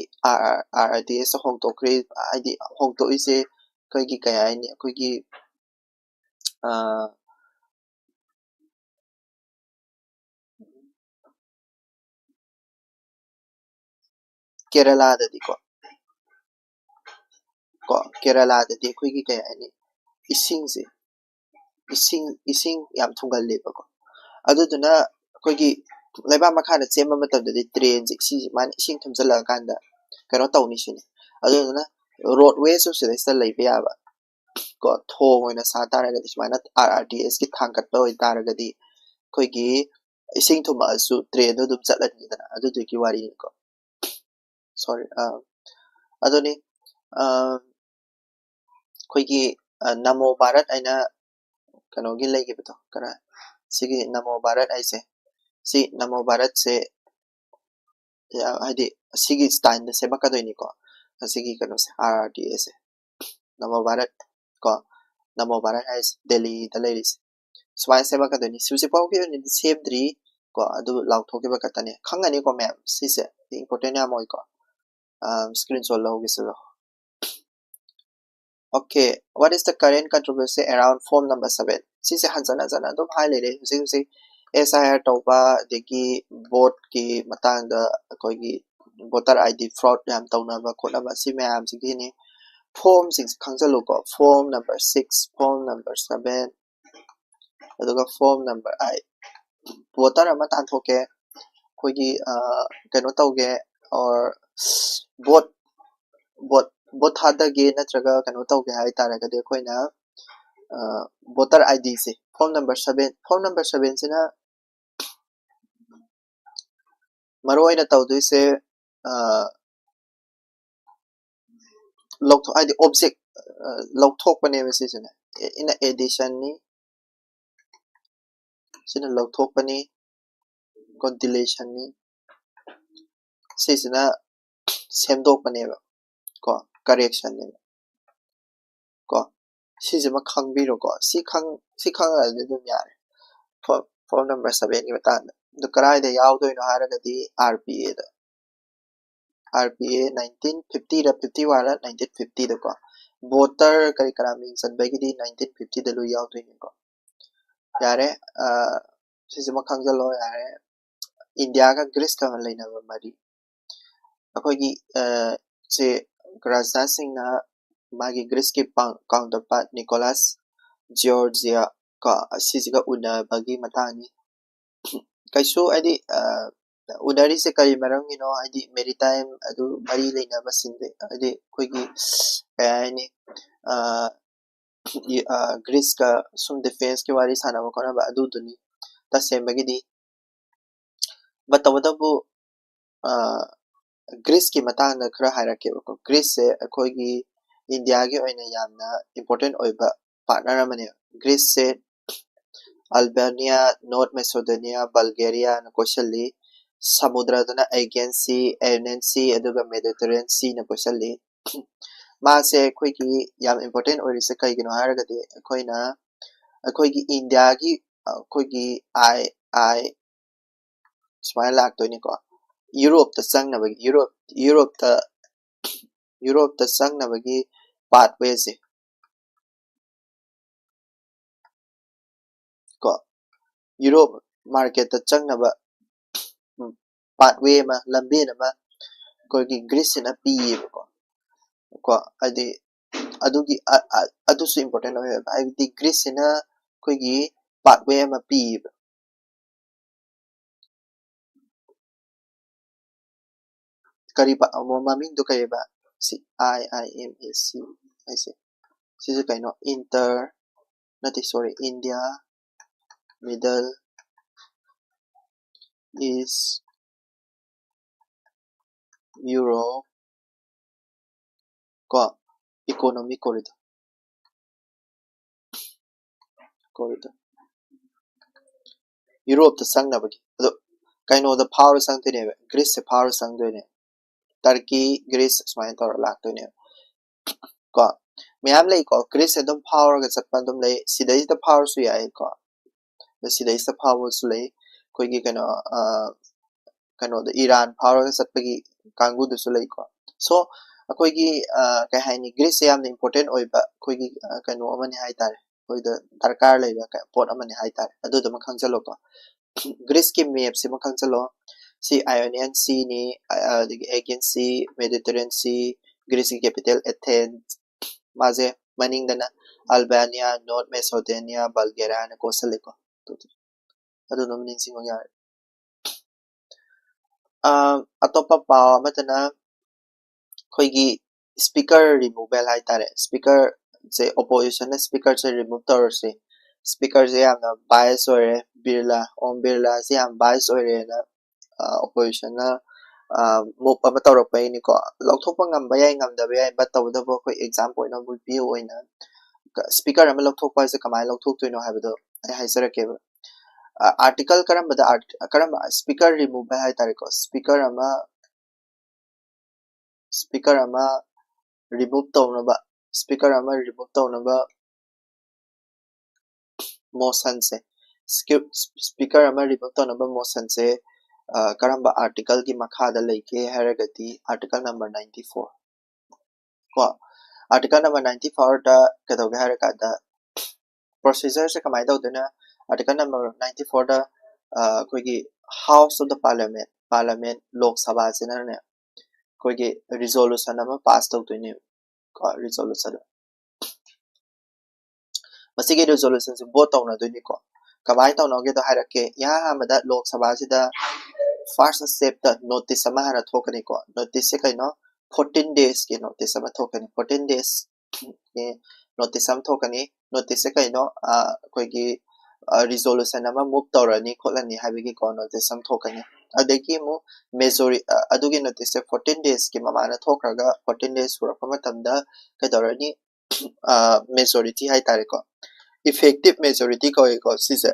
RRTS hongtokre aidi hongto ise koigi kai haini akoigi Kerala da diko ko Kerala da di akoigi kai haini isingse ising yam thungal leba ko aduduna akoigi leba makha na chemba matamda di train si man ising thumjala kanda kano tawni sini aduduna roadway so sida ista leiba yaba ko thong oina sa taragadi sumana RRTS ki thangkat oi taragadi akoigi ising thuma asu train do dum chatlani dana aduduki wari ko sorry aduni akoigi Namo Bharat aina kanogi legi beto kara sigi Namo Bharat aise si Namo Bharat se ya hadi sigi stand se bakadoi ko sigi kano se RRTS Namo Bharat ko Namo Bharat ais Delhi da ladies swai se bakadoi susi pau ki ni save 3 ko adu law thoke bakatane khangani ko ma'am si se important ya moi ko screenshot lo giselo okay what is the current controversy around form number 7 si se hanjana jana dum hai lele si SIR tauba degi vote ki matang da koi voter ID fraud yam tawna ba khona ba si mayam si ni form 6 khangjalu ko form number 6 form number 7 aduga form number 8 voter ama tan thoke koi gi kano tawge or vote vote thadage natraga kano tawge hai taragade akoina voter ID se form number 7 sina maroina tawduise log ID object log thok pane mesi sina in addition ni sina log thok pani compilation ni sisina semdok pane ba ko correction ni ko sisima khangbiro ko si khang ade dum yare form number 7 ki bata the karai de yaw do no haragadi RPA da RPA 1950 da 51 da 1950 da ko voter kari karami sanbagi di 1950 da lu yaw do ni ko yare sisima khangjalo yare India ka Greece ka laina mari akogi se Rajnath Singh na magi Greece ki counterpart Nicholas Georgia ka asisiga una bagi matani kaisu adi unari se kari marang adi maritime adu mari laina basinde adi koigi kayani Greece ka sum defense ki wari sana makona ba adu duni ta sembagi di batawadabu Greece ki matang na khara hairake ko Greece se akoigi India gi oina yamna important oiba partner amane Greece se Albania North Macedonia Bulgaria na koshali samudra dana Aegean Sea Ionian Sea aduga Mediterranean Sea na koshali ma se akoigi yam important oirise kaigino haragade akoina akoigi India gi akoigi I smile laktoini ko Europe ta sang na bagi Europe ta sang na bagi pathway se ko Europe market ta chang na ba pathway ma lambi na ma ko gi Greece na pi ko adi adugi adusu important oy adi Greece na ko gi pathway ma pi kariba maming do kariba IIMAC I say sisi kaino India Middle East Europe ko economic corridor Europe ta sang na bagi ado kaino the power sang te ne Greece se power sang do ne Turkey Greece smile tor lak to ne ko mayam lei ko Greece dum power ga satpan dum lei sidai the power su ya ko the sidai the power su lei ko gi kano the Iran power ga satpagi kangu du su lei ko so akoi gi kai hai ni Greece yam important oiba koi gi kano amani hai tare koi the darkar lei ba pot amani hai tare adu dum khang chalo ko Greece ki map se makhang chalo si Ionian Sea ni the Aegean Sea Mediterranean Sea Greece ki capital Athens maze maning dana Albania North Macedonia Bulgaria na coastal ko adu no meaning sing ya atopa pa matana khoi gi speaker removal hai tare speaker se opposition na speaker se remove tor se speaker se yamna bias ore Birla se yam bias ore na opposition na muk pa matawrak pa ni ko lokthokpa ngamba yai ngamdaba yai but tawdaba ko example na bul pi oina speaker ama lokthokpa se kamai lokthoktoino haibado ai haisarake article karamba speaker remove hai tare ko speaker ama remove tawnaba motion se speaker ama remove tawnaba motion se karamba article ki makhada leike haragati article number 94 ko article number 94 da kadaw haragada procedure se kamai dawdana article number 94 da koigi house of the parliament lok sabha sina ne koigi resolution ama pass tawdine ko resolution masigi resolution se vote tawna doini ko kamai tawna ge da harake ya amada lok sabha sida first step da notice ama hana thokani ko notice se kaino 14 days ki notice ama thokani 14 days ki notice am thokani notice se kaino koi ki resolution ama move tawrani kholani habigi ko notice am thokani adagi mu majority adugi notice 14 days ki mamana thokraga 14 days surapa matamda kadorani majority hai tare ko effective majority ko sise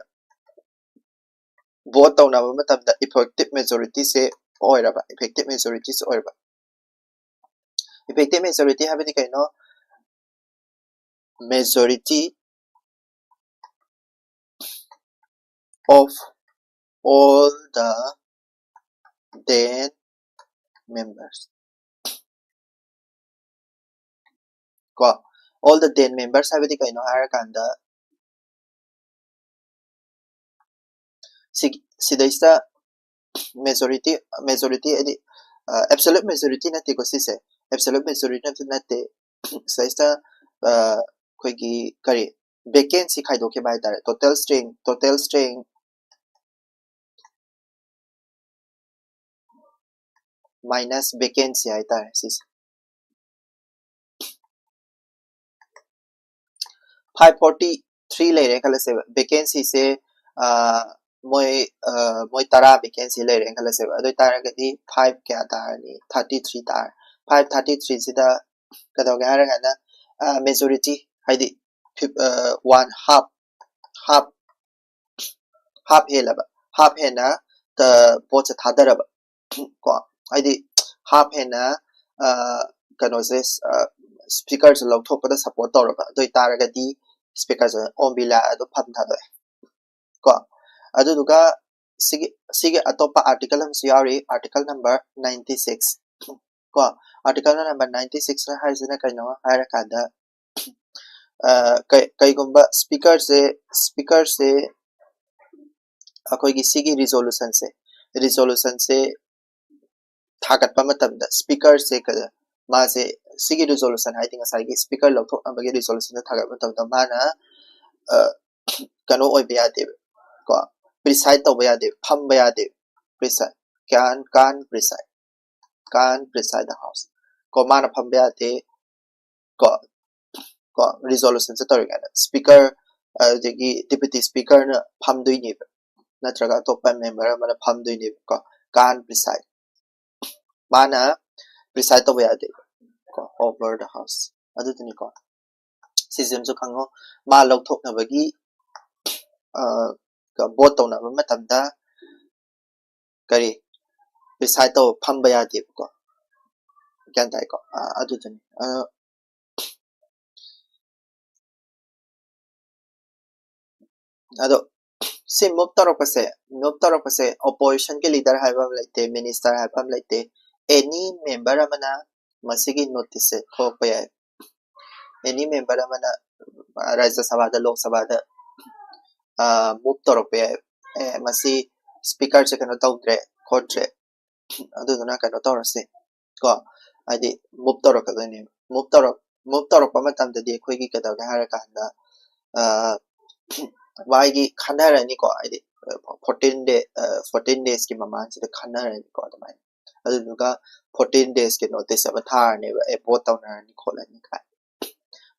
vote tawna matamda effective majority se oiraba effective majority se oiraba effective majority habini kaino majority of all the then members ko all the then members habini kaino harakanda sidaista majority edi absolute majority nate ko sise absolute majority nate sidaista koi gi kari vacancy khaidoke bai tare total string minus vacancy hai tare sise 543 ले रहे कल से vacancy से moi tara vacancy ले रहे कल से अदो तारा गति 5 क्या तारनी 33 तार 533 सिदा कदो गया रहा ना majority हाइदी 1 half है लबा half है ना तो बहुत था दरबा को हाइदी half है ना कनो से speaker से लोग थोपा दा support तोरबा अदो तारा गति speaker से on bila ado pham tha doi ko adu duga sige atopa article am siari article number 96 ko article number 96 na haisina kaino haira kada kai gumba speaker se akoi gi sige resolution se thagat pa matam da speaker se kada ma se sige resolution hai tinga sai gi speaker lok thok ambagi resolution da thagat matam da mana kano oi bya de ko precise to bya de pham bya de precise can precise the house ko mana pham bya de ko resolution se tori ga speaker the deputy speaker na pham doi ni natraga top member mana pham doi ni ko can precise mana precise to bya de ko over the house adu tini ko system so kango ma lok thok na bagi ka bot to na matamda kari precise to pham bya de ko kyan tai ko adu tini ado se move tarok pase opposition ke leader haibam laite minister haibam laite any member amana masigi notice thok pa yai any member amana rajya sabha da lok sabha da move tarok pa yai masi speaker se kana tawdre khotre adu duna kana tawrase ko adi move tarok ka ni move tarok pa matam da di khoi gi ka da har ka da वाइगी Khanna रहनी को आइदे 14 days की ममान से खन्ना रहनी को तमाई अदुनुगा 14 days के notice अब थार ने ए पोत तौना रहनी खोलनी का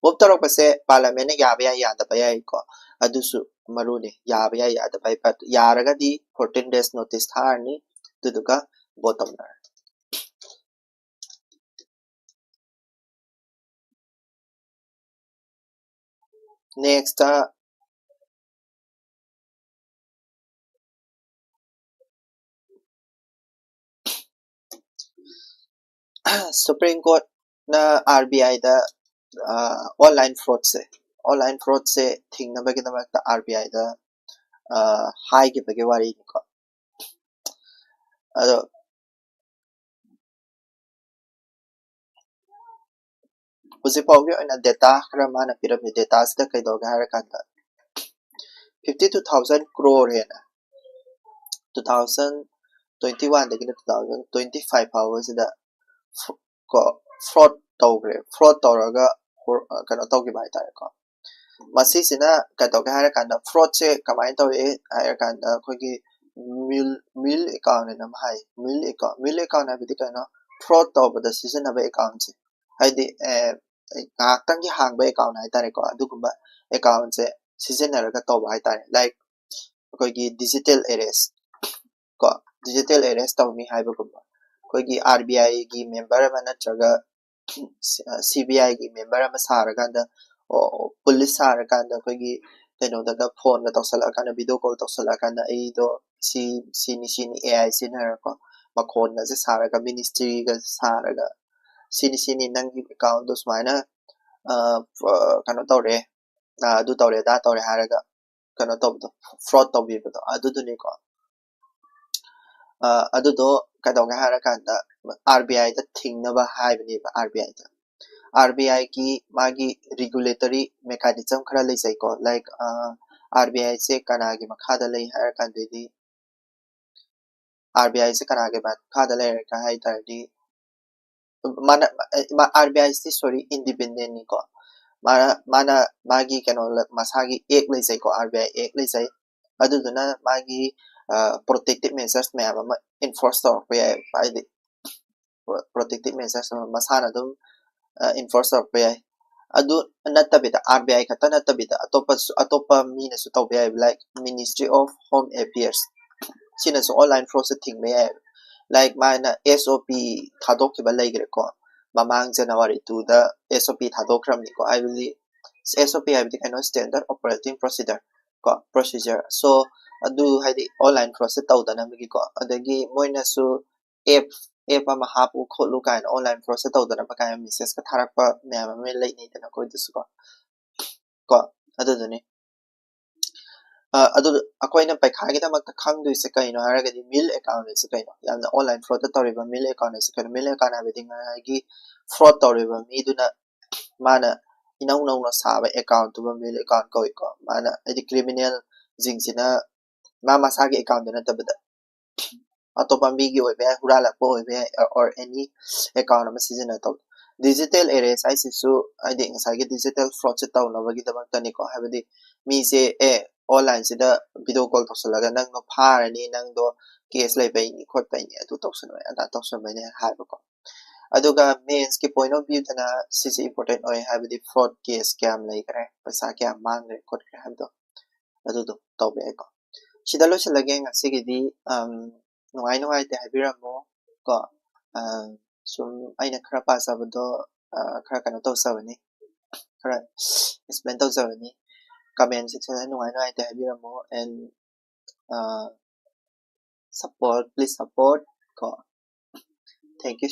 मुब तरक पसे पार्लियामेंट ने याबया यादबया को अदुसु मरुने याबया यादबय पत यारगदी 14 days notice थार नि दुदुगा बोतम ना next Supreme Court na RBI da online fraud se thing na bagi na ta RBI da high ke bagi wari ni ko ado usi pawgi oina data kra mana pyramid data sta kai do ga har kan da 52000 crore hai na 2021 dagi 2025 hours da ko fraud tawraga kana tawgi bai ta ko masi sina ka to ga har kan da fraud se kamai to e har kan da khoi gi mil account na mai mil account na bi ka na fraud ꯇꯧꯕꯗ ꯁꯤꯖꯤꯟꯅꯕ ꯑꯦꯀꯥꯎꯟꯁꯦ ꯍꯥꯏꯗꯤ ꯉꯥꯏꯍꯥꯛꯇꯪꯒꯤ ꯍꯥꯡꯕ account ꯍꯥꯏꯇꯥꯔꯦꯀꯣ ꯑꯗꯨꯒꯨꯝꯕ ꯑꯦꯀꯥꯎꯟꯁꯦ ꯁꯤꯖꯤꯟꯅꯔꯒ ꯇꯧꯕ ꯍꯥꯏꯇꯥꯔꯦ like ꯑꯩꯈꯣꯏꯒꯤ ꯗꯤꯖꯤꯇꯦꯜ ꯑꯦꯔꯦꯁ ꯀꯣ ꯗꯤꯖꯤꯇꯦꯜ ꯑꯦꯔꯦꯁ ꯇꯧꯅꯤ ꯍꯥꯏꯕꯒꯨꯝꯕ ꯑꯩꯈꯣꯏꯒꯤ RBIꯒꯤ ꯃꯦꯝꯕꯔ ꯑꯃ ꯅꯠꯇ꯭ꯔꯒ CBIꯒꯤ ꯃꯦꯝꯕꯔ ꯑꯃ ꯁꯥꯔꯀꯥꯟꯗ ꯄꯨꯂꯤꯁ ꯁꯥꯔꯀꯥꯟꯗ ꯑꯩꯈꯣꯏꯒꯤ ꯀꯩꯅꯣꯗꯒ ꯐꯣꯟꯒ ꯇꯧꯁꯜꯂꯛꯑꯀꯥꯟꯗ ꯚꯤꯗꯤꯑꯣ ꯀꯣꯜ ꯇꯧꯁꯜꯂꯛꯑꯀꯥꯟꯗ ꯑꯩꯗꯣ ꯁꯤꯅꯤ AI ꯁꯤꯖꯤꯟꯅꯔꯀꯣ ꯃꯈꯣꯟꯒꯁꯦ ꯁꯥꯔꯒ ꯃꯤꯅꯤꯁꯇ꯭ꯔꯤꯒ ꯁꯥꯔꯒ sini nangi account dos mana kano tawre adu tawre da tawre haraga kano tawdo fraud tawbibado adu duni ko adu do kadawga harakanda RBI da thingnaba haibani ba RBI ki magi regulatory mechanism khara leisai ko like RBI se kanagi makhada lei harakanda di RBI se kanagi makhada lei ka haitardi mana RBI is sorry independent ni ko mana magi kano masagi ek leisai ko RBI ek leisai aduduna magi protective measures me ama enforce to pe by the protective measures masana dum enforce to pe adu natabita RBI khata natabita atopa mina su to be like Ministry of Home Affairs sina so online processing me like mana SOP thadok ki balai gre ko mamang January 2 the SOP thadok ram ni ko I believe SOP I believe kind of standard operating procedure so adu haidi online process tawdana mi ko adagi moina su app ama hapu kholu kain online process tawdana ba kain message ka tharakpa mema me lai nei dana ko dus ko adu duni adu akoina paikha da makta khangdu se kaino haragadi mil account se kaino yamna online fraud tawriba mil account se kaino mil account abedi gi fraud tawriba mi duna mana inau nau na saba account tu mil account ko mana edi criminal jingsina mama sagi account na tabada atopa mi gi oibe hurala ko oibe or any account ama season to digital arrays ICSU I think sagi digital fraud se taw na bagi dabang tani ko habadi mi se online se da video call to salaga nang no pharani nang do case lai bai ni khot bai ni adu to san ada to san bai ne ha ko aduga mains ki point of view tana sisi important oi habadi fraud case kyam lai kare paisa kyam mang re khot kare habdo adu do to be ko sida lo silage ngasigidi nungai te habiramo ko sum aina khara pa sabado khara kana to sabani khara explain to sabani comment section nungai te habiramo and support please support ko thank you